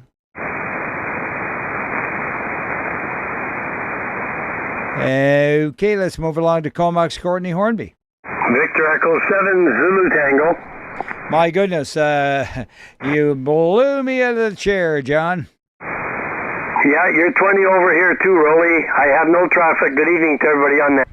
Okay, let's move along to Comox, Courtney Hornby. Victor Echo 7 Zulu Tango. My goodness, you blew me out of the chair, John. Yeah, you're 20 over here too, Roly. I have no traffic. Good evening to everybody on that.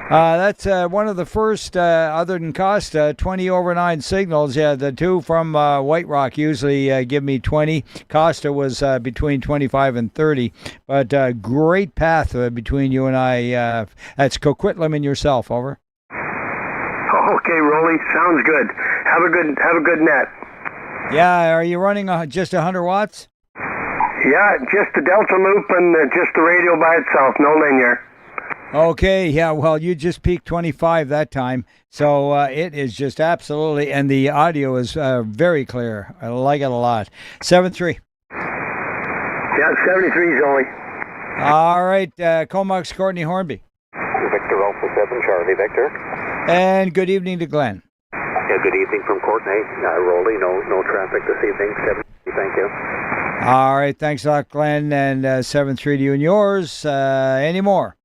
That's one of the first, other than Costa, 20 over 9 signals. Yeah, the two from White Rock usually give me 20. Costa was between 25 and 30. But great path between you and I. That's Coquitlam and yourself, over. Okay, Roly, sounds good. Have a good net. Yeah, are you running just 100 watts? Yeah, just the Delta loop and just the radio by itself, no linear. Okay, yeah, well, you just peaked 25 that time, so it is just absolutely, and the audio is very clear. I like it a lot. 7-3. Yeah, 73's only. All right, Comox, Courtney Hornby. Victor Alpha 7 Charlie Victor. And good evening to Glenn. Yeah, good evening from Courtney. Roly, no traffic this evening. 7, thank you. All right, thanks a lot, Glenn, and 7-3 to you and yours. Any more?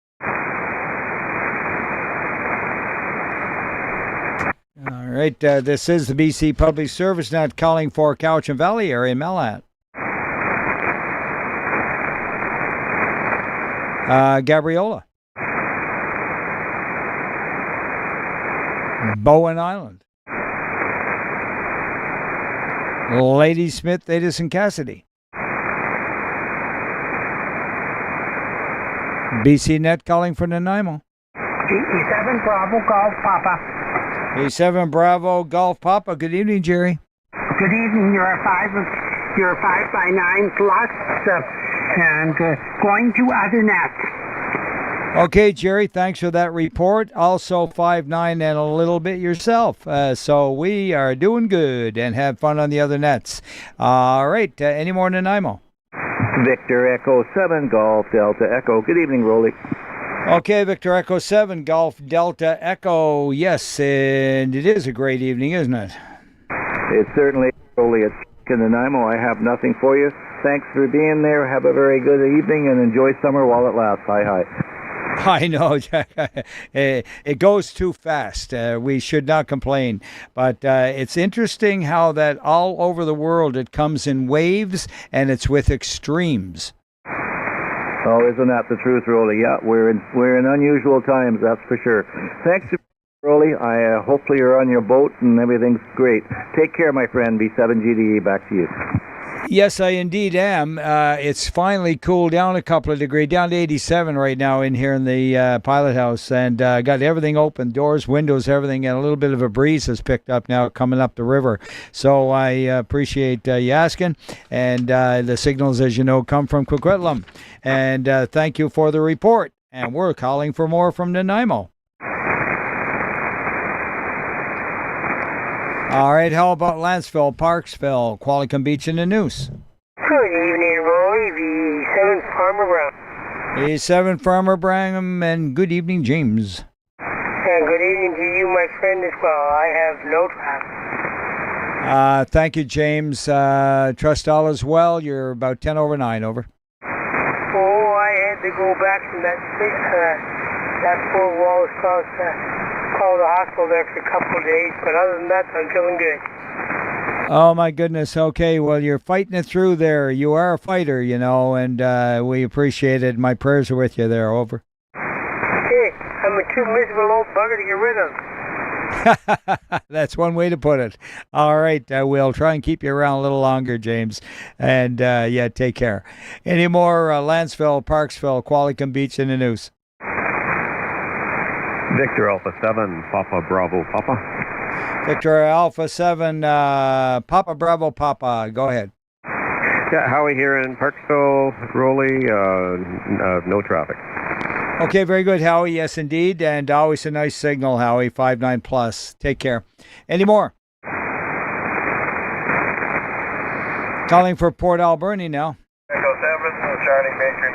All right, this is the BC Public Service Net calling for Cowichan Valley area, Melhat. Gabriola. Bowen Island. Lady Smith, Edison Cassidy. BC Net calling for Nanaimo. E7 Bravo Golf Papa. A7 Bravo Golf Papa. Good evening, Jerry. Good evening. You're a 5 by 9 plus, and going to other nets. Okay, Jerry, thanks for that report. Also 5'9" and a little bit yourself. So we are doing good and have fun on the other nets. All right, any more Nanaimo? Victor Echo 7 Golf Delta Echo. Good evening, Roly. Okay, Victor Echo 7 Golf Delta Echo. Yes, and it is a great evening, isn't it? It certainly is, Roly. It's in Nanaimo. I have nothing for you. Thanks for being there. Have a very good evening and enjoy summer while it lasts. Hi. I know, it goes too fast. We should not complain. But it's interesting how that all over the world it comes in waves and it's with extremes. Oh, isn't that the truth, Roly? Yeah, we're in unusual times, that's for sure. Thanks, Roly. Hopefully you're on your boat and everything's great. Take care, my friend. B7GDE, back to you. Yes, I indeed am. It's finally cooled down a couple of degrees, down to 87 right now in here in the pilot house, and got everything open, doors, windows, everything, and a little bit of a breeze has picked up now coming up the river. So I appreciate you asking, and the signals, as you know, come from Coquitlam. And thank you for the report, and we're calling for more from Nanaimo. All right, how about Lanceville, Parksville, Qualicum Beach, and the News? Good evening, Roly. V7 Farmer Brown. A7 Farmer Branham, and good evening, James. And good evening to you, my friend, as well. I have no traffic. Thank you, James. Trust all is well. You're about 10 over 9, over. Oh, I had to go back from that poor wall across call the hospital there for a couple of days, but other than that, I'm feeling good. Oh, my goodness. Okay, well, you're fighting it through there. You are a fighter, you know, and we appreciate it. My prayers are with you there, over. Hey, I'm a too miserable old bugger to get rid of. That's one way to put it. All right, we'll try and keep you around a little longer, James. And, yeah, take care. Any more Lanceville, Parksville, Qualicum Beach in the News? Victor Alpha 7, Papa Bravo Papa. Victor Alpha 7, Papa Bravo Papa. Go ahead. Yeah, Howie here in Parksville, Roly, no traffic. Okay, very good, Howie. Yes, indeed. And always a nice signal, Howie, 5'9 plus. Take care. Any more? Calling for Port Alberni now. Echo 7, Charlie Baker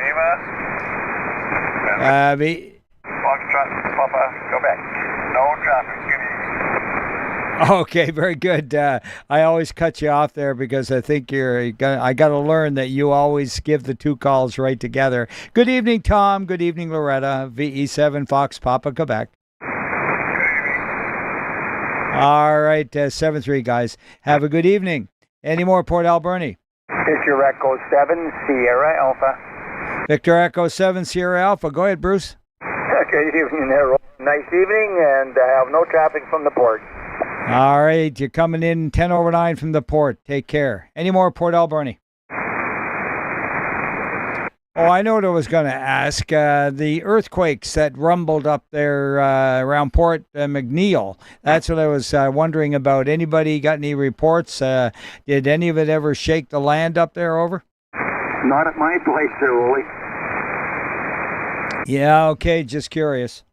Lima. Foxtrot, Papa, go back. No traffic. Good evening. Okay, very good. I always cut you off there because I think I got to learn that you always give the two calls right together. Good evening, Tom. Good evening, Loretta. VE7 Fox Papa, Quebec. All right, 7-3, guys. Have a good evening. Any more, Port Alberni? Victor Echo 7, Sierra Alpha. Victor Echo 7, Sierra Alpha. Go ahead, Bruce. Good evening there, Roly. Nice evening, and I have no traffic from the port. All right, you're coming in 10 over 9 from the port. Take care. Any more, Port Alberni? Oh, I know what I was going to ask. The earthquakes that rumbled up there around Port McNeil. That's what I was wondering about. Anybody got any reports? Did any of it ever shake the land up there, over? Not at my place, there, Roly. Yeah, okay, just curious.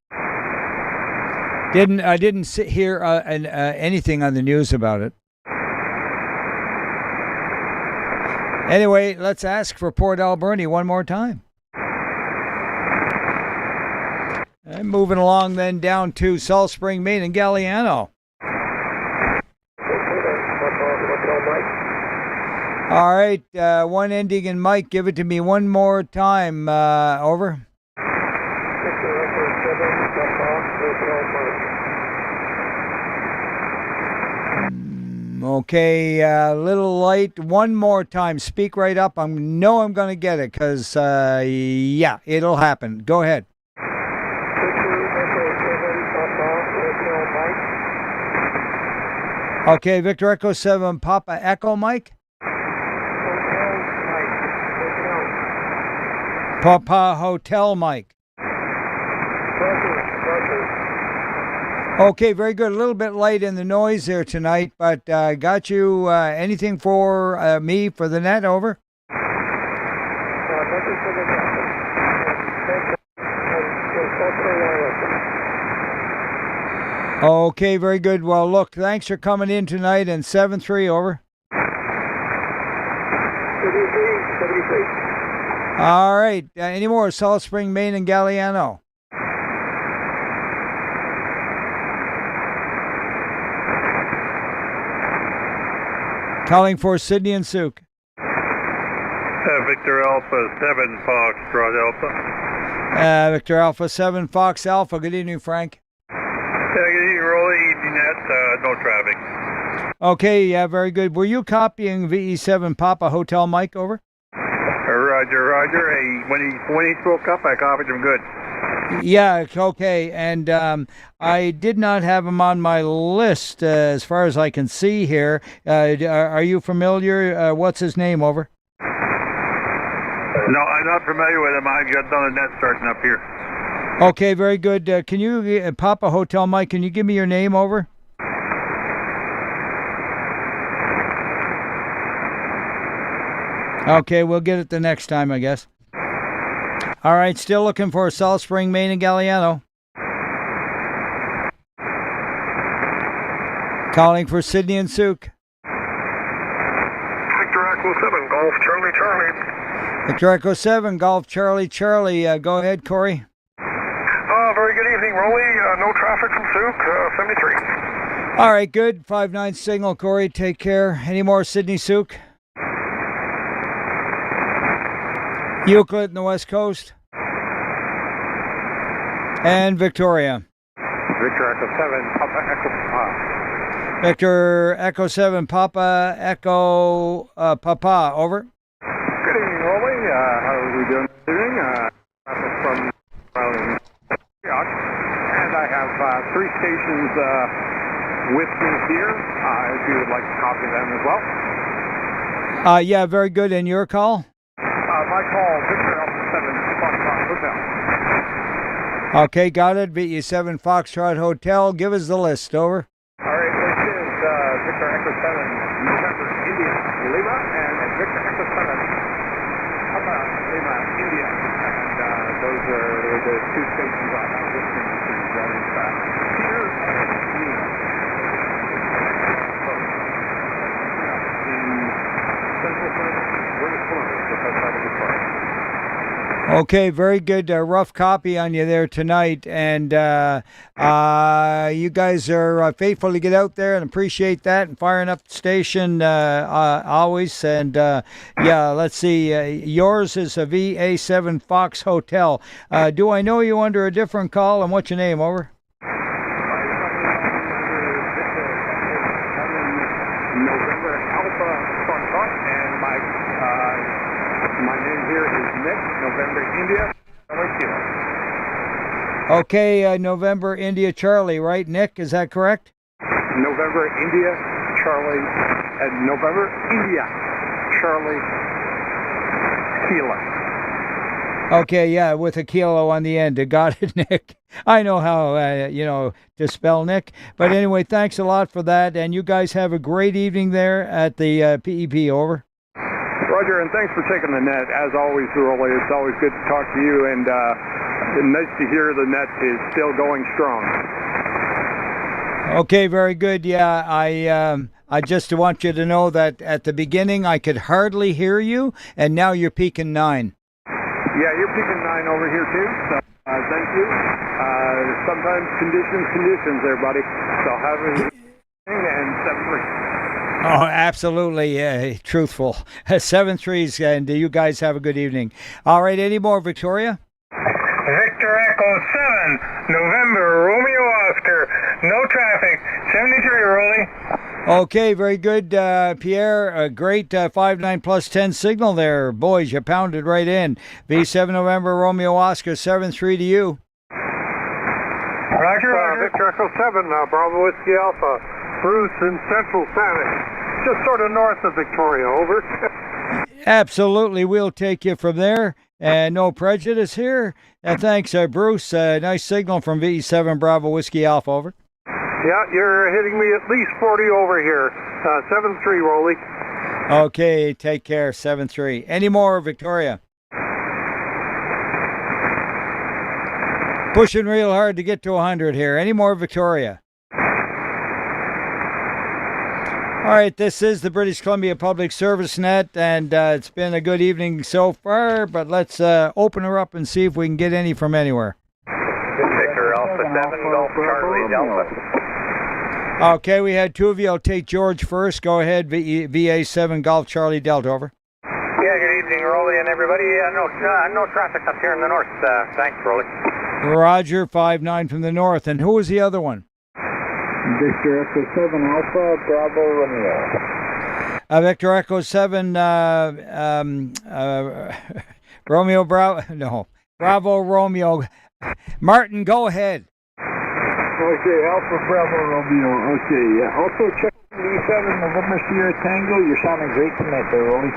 I didn't hear anything on the news about it. Anyway, let's ask for Port Alberni one more time. And moving along then down to Salt Spring, Maine, and Galliano. All right, one ending in Mike. Give it to me one more time. Over. Okay, a little light. One more time. Speak right up. I'm going to get it because, yeah, it'll happen. Go ahead. Okay, Victor Echo 7, Papa Echo Mike. Papa Hotel Mike. Okay, very good. A little bit light in the noise there tonight, but got you anything for me for the net, over? Okay, very good. Well, look, thanks for coming in tonight, and 7-3, over. 73. All right. Any more? Salt Spring, Maine, and Galliano. Calling for Sydney and Souk. Victor Alpha 7 Foxtrot Alpha. Victor Alpha 7 Fox Alpha. Good evening, Frank. Good evening, Roly. Evening net. No traffic. Okay, yeah, very good. Were you copying VE7 Papa Hotel Mike, over? Roger. Hey, when he spoke up, I copied him good. Yeah, okay. And I did not have him on my list as far as I can see here. Are you familiar? What's his name, over? No, I'm not familiar with him. I've got none of that starting up here. Okay, very good. Can you, Papa Hotel Mike, can you give me your name, over? Okay, we'll get it the next time, I guess. All right, still looking for Salt Spring, Maine, and Galliano. Calling for Sydney and Souk. Victor Echo 7 Golf Charlie. Victor Echo 7 Golf Charlie. Go ahead, Corey. Very good evening, Roly. No traffic from Souk, 73. All right, good. 5-9 signal, Corey. Take care. Any more Sydney Souk? Euclid in the West Coast. And Victoria. Victor Echo 7 Papa Echo Papa. Victor Echo 7 Papa Echo Papa, over. Good evening, Roly. How are we doing this evening? Traffic from Roly. And I have 3 stations with me here, if you would like to copy them as well. Yeah, very good. And your call? My call, Victor Alpha 7 Foxtrot Hotel. Okay, got it. VE7 Foxtrot Hotel. Give us the list, over. All right, this is Victor Echo 7 November India Lima and Victor Echo 7 Papa Lima India. And those are the 2 stations I have listening to running fast. Here and Nina. In Central Florida, British Columbia, just outside of Victoria. Okay, very good. Rough copy on you there tonight. And you guys are faithful to get out there, and appreciate that, and firing up the station always. And yeah, let's see. Yours is a VA7 Fox Hotel. Do I know you under a different call? And what's your name, over? November Alpha Foxtrot, and my name here is Nick, November India, Kilo. Okay, November India Charlie, right, Nick? Is that correct? November India Charlie, and November India Charlie Kilo. Okay, yeah, with a kilo on the end. Got it, Nick. I know how, to spell Nick. But anyway, thanks a lot for that. And you guys have a great evening there at the PEP, over. Roger, and thanks for taking the net. As always, Roly, it's always good to talk to you, and nice to hear the net is still going strong. Okay, very good. Yeah, I just want you to know that at the beginning I could hardly hear you, and now you're peaking 9. Yeah, you're peaking 9 over here too, so thank you. Sometimes conditions there, buddy. So have a and 7-3. Oh, absolutely truthful. 7-3s, and you guys have a good evening. All right, any more, Victoria? Victor Echo 7, November, Romeo Oscar, no traffic, 73, Roly. Okay, very good, Pierre. A great 5-9 plus 10 signal there. Boys, you pounded right in. V7 November, Romeo Oscar, 7-3 to you. Roger. Victor Echo 7, Bravo Whiskey Alpha, Bruce in Central Saanich, just sort of north of Victoria, over. Absolutely, we'll take you from there. And no prejudice here. Thanks, Bruce. Nice signal from V7 Bravo Whiskey Alpha, over. Yeah, you're hitting me at least 40 over here. 7-3, Roly. Okay, take care. 7-3. Any more, Victoria? Pushing real hard to get to 100 here. Any more, Victoria? All right, this is the British Columbia Public Service Net, and it's been a good evening so far, but let's open her up and see if we can get any from anywhere. Victor Alpha 7, Golf Charlie Delta. Okay, we had two of you. I'll take George first. Go ahead, VA7 Golf Charlie Delta, over. Yeah, good evening, Roly and everybody. No traffic up here in the north. Thanks, Roly. Roger, 5-9 from the north. And who was the other one? Victor Echo 7 Alpha, Bravo Romeo. Victor Echo 7, Romeo Bravo, no, Bravo Romeo. Martin, go ahead. Okay, Alpha Bravo Romeo. Okay, also check B7 November Sierra Tango. You're sounding great tonight there, Roly.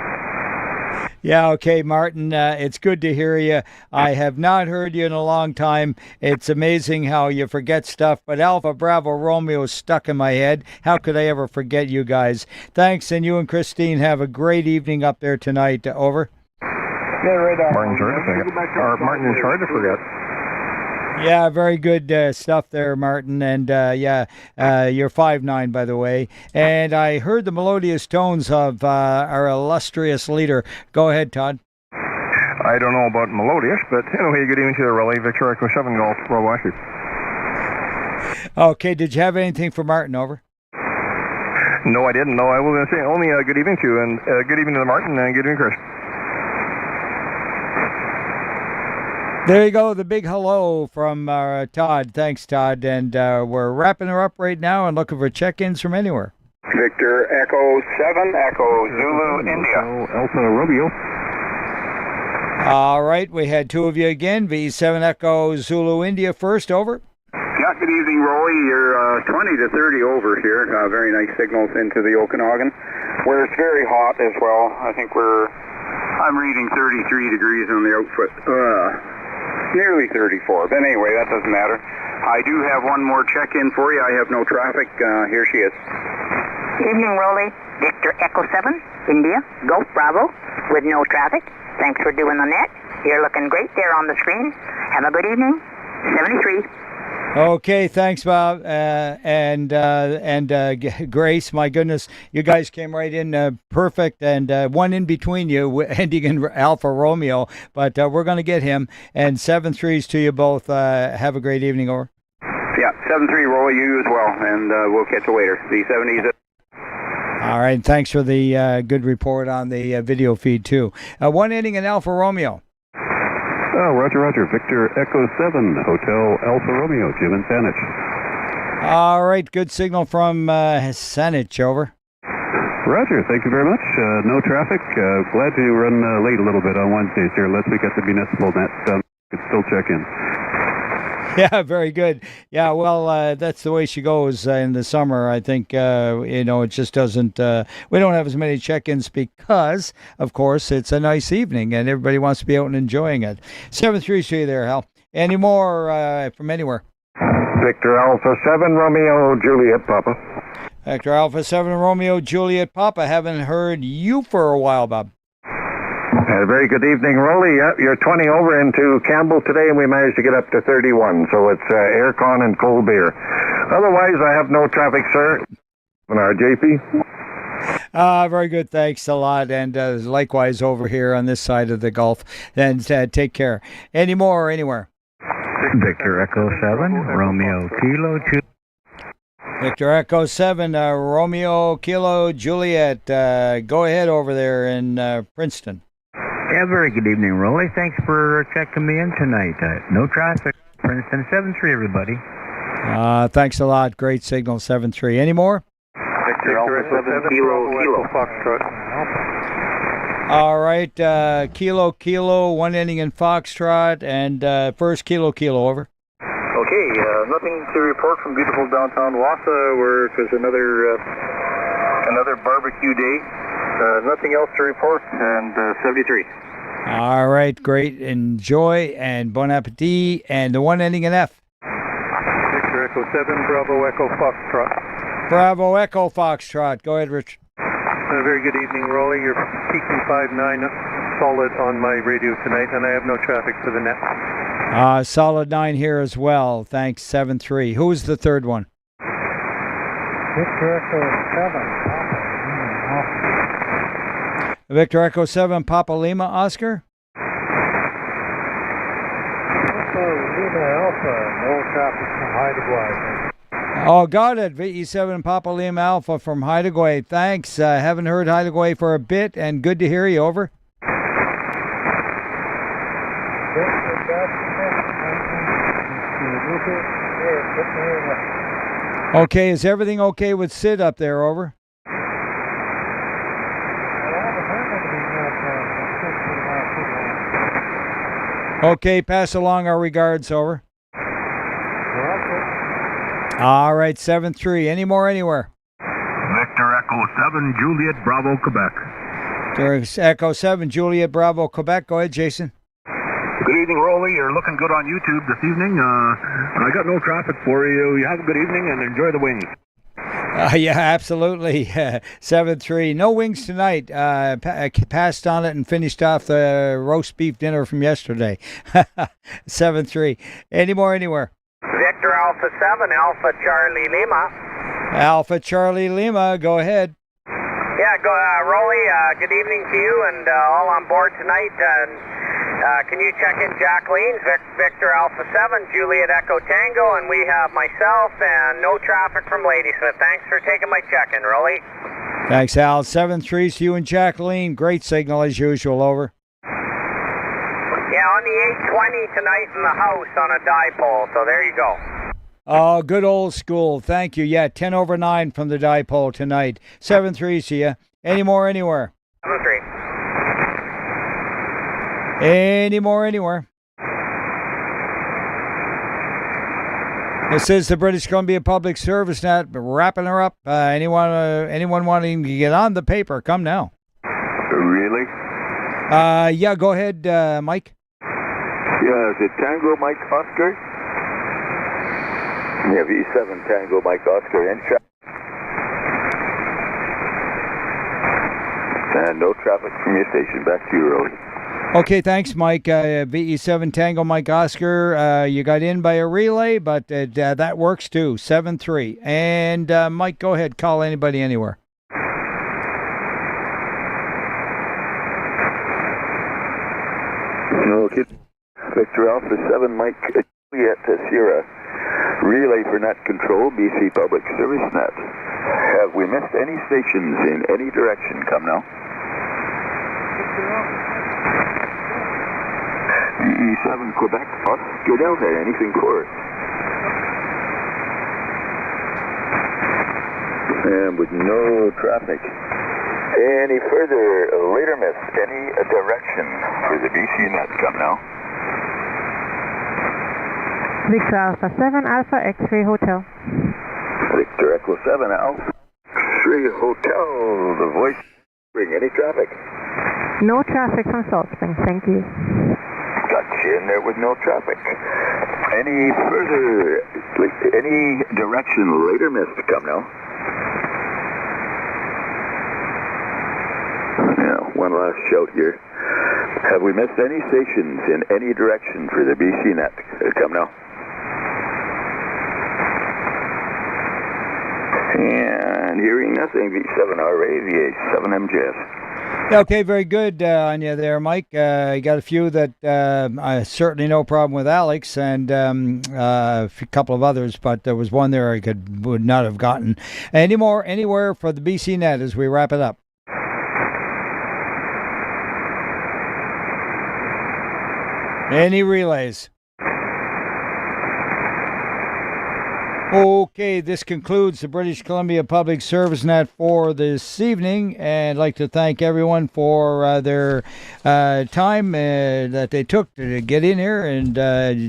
Yeah, okay, Martin, it's good to hear you. I have not heard you in a long time. It's amazing how you forget stuff, but Alpha Bravo Romeo is stuck in my head. How could I ever forget you guys? Thanks, and you and Christine have a great evening up there tonight. Over. Yeah, right on. Martin's hard to forget. Martin is hard to forget. Yeah, very good stuff there, Martin. And you're 5-9, by the way. And I heard the melodious tones of our illustrious leader. Go ahead, Todd. I don't know about melodious, but anyway, good evening to the Roly, Victor Echo 7 Golf, Rob Asher. Okay, did you have anything for Martin, over? No, I didn't. No, I was going to say only good evening to you, and good evening to Martin, and good evening, Chris. There you go, the big hello from Todd. Thanks, Todd. And we're wrapping her up right now and looking for check-ins from anywhere. Victor Echo 7, Echo Zulu, India. Alpha Romeo. All right, we had two of you again. V7 Echo Zulu, India first, over. Yeah, good evening, Roly. You're 20 to 30 over here. Very nice signals into the Okanagan, where it's very hot as well. I think I'm reading 33 degrees on the output. Nearly 34, but anyway, that doesn't matter. I do have one more check-in for you. I have no traffic. Here she is. Evening, Roly. Victor Echo 7, India, Golf Bravo, with no traffic. Thanks for doing the net. You're looking great there on the screen. Have a good evening. 73. Okay, thanks, Bob. And Grace, my goodness, you guys came right in perfect, and one in between you, ending in Alpha Romeo, but we're going to get him. And 7-3s to you both. Have a great evening, over. Yeah, 7-3, Roly, you as well, and we'll catch you later. The 70s. All right, thanks for the good report on the video feed, too. One inning in Alpha Romeo. Oh, Roger. Victor Echo 7, Hotel Alpha Romeo, Jim and Saanich. All right, good signal from Saanich, over. Roger, thank you very much. No traffic. Glad to run late a little bit on Wednesdays here. Unless we get the municipal net, could still check in. Yeah, very good. Yeah, well, that's the way she goes in the summer. I think, it just doesn't, we don't have as many check-ins because, of course, it's a nice evening and everybody wants to be out and enjoying it. 7-3 to you there, Hal. Any more from anywhere? Victor Alpha 7, Romeo, Juliet, Papa. Victor Alpha 7, Romeo, Juliet, Papa. Haven't heard you for a while, Bob. Very good evening, Roly. You're 20 over into Campbell today, and we managed to get up to 31, so it's aircon and cold beer. Otherwise, I have no traffic, sir. On our JP. Very good. Thanks a lot. And likewise over here on this side of the Gulf. And take care. Any more anywhere? Victor Echo 7, Romeo Kilo 2. Victor Echo 7, Romeo Kilo Juliet. Go ahead over there in Princeton. Yeah, very good evening, Roly. Thanks for checking me in tonight. No traffic. Princeton 7-3, everybody. Thanks a lot. Great signal, 7-3. Any more? Victor Alpha 7, Kilo, Foxtrot. All right, Kilo, one inning in Foxtrot, and first Kilo, over. Okay, nothing to report from beautiful downtown Wassa, where it was another barbecue day. Nothing else to report, and 73. All right, great. Enjoy, and bon appetit, and the one ending in F. Victor Echo 7 Bravo Echo Foxtrot. Bravo Echo Foxtrot. Go ahead, Rich. Very good evening, Roly. You're peaking 5-9 solid on my radio tonight, and I have no traffic for the net. Solid 9 here as well. Thanks, 7-3. Who's the third one? Victor Echo 7. Victor Echo 7, Papa Lima, Oscar? Lima Alpha, no traffic from Haida Gwaii. Oh, got it. VE7 Papa Lima Alpha from Haida Gwaii. Thanks. Haven't heard Haida Gwaii for a bit, and good to hear you. Over. Okay, is everything okay with Sid up there? Over. Okay, pass along our regards. Over. All right, 7-3. Any more anywhere? Victor Echo 7, Juliet Bravo, Quebec. Victor Echo 7, Juliet Bravo, Quebec. Go ahead, Jason. Good evening, Roly. You're looking good on YouTube this evening. I got no traffic for you. You have a good evening and enjoy the wings. Yeah, absolutely. 7-3. No wings tonight. Passed on it and finished off the roast beef dinner from yesterday. 7-3. Any more anywhere? Victor Alpha 7, Alpha Charlie Lima. Alpha Charlie Lima, go ahead. Yeah, Roly, good evening to you and all on board tonight. Can you check in Jacqueline's Victor Alpha 7, Juliet Echo Tango, and we have myself and no traffic from Ladysmith. Thanks for taking my check-in, Roly. Thanks, Al. 7-3 to you and Jacqueline. Great signal as usual. Over. Yeah, on the 820 tonight in the house on a dipole, so there you go. Oh, good old school. Thank you. Yeah, 10/9 from the dipole tonight. 7-3 to you. Any more anywhere? 7-3. Any more anywhere? This is the British Columbia Public Service Net. Wrapping her up. Anyone wanting to get on the paper, come now. Really? Yeah, go ahead, Mike. Yeah, is it Tango Mike Oscar? Yeah, V7 Tango Mike Oscar. And no traffic from your station. Back to you, Roly. Okay, thanks, Mike. VE7 Tango Mike Oscar. You got in by a relay, but that works too. 7-3. And Mike, go ahead. Call anybody anywhere. Okay. Victor Alpha 7 Mike Juliet Sierra. Relay for net control, BC Public Service Net. Have we missed any stations in any direction? Come now. E7 Quebec, Oscar Delta, anything for us? And with no traffic. Any further later miss, any direction for the BC net? Come now. Victor Alpha 7, Alpha X-Ray Hotel. Victor Echo 7, Alpha X-Ray Hotel. The voice bring any traffic? No traffic from Salt Springs, thank you. Got you in there with no traffic. Any further, any direction later miss to come now? Yeah, one last shout here. Have we missed any stations in any direction for the BC net? Come now. And hearing nothing, V7RA, VA7MJS. Okay, very good on you there, Mike. You got a few that certainly no problem with Alex and a couple of others, but there was one there I would not have gotten. Anywhere for the BC net as we wrap it up? Any relays? Okay, this concludes the British Columbia Public Service Net for this evening, and I'd like to thank everyone for their time that they took to get in here and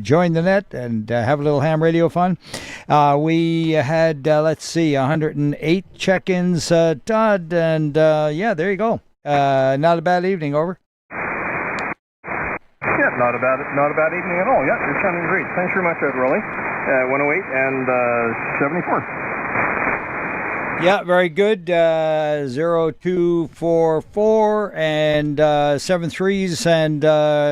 join the net and have a little ham radio fun. We had, 108 check-ins, Todd, and yeah, there you go. Not a bad evening, over. Yeah, not a bad evening at all. Yeah, you're sounding great. Thanks very much, Ed Roly. 108 and 74. Yeah, very good. 0244 and 73s and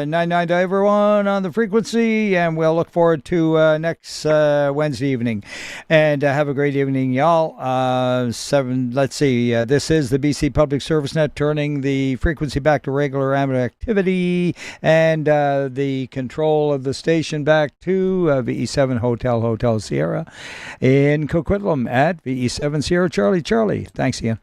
99 to everyone on the frequency. And we'll look forward to next Wednesday evening. And have a great evening, y'all. Let's see. This is the BC Public Service Net, turning the frequency back to regular amateur activity and the control of the station back to VE7 Hotel Sierra in Coquitlam at VE7 Sierra Charlie. Thanks, Ian.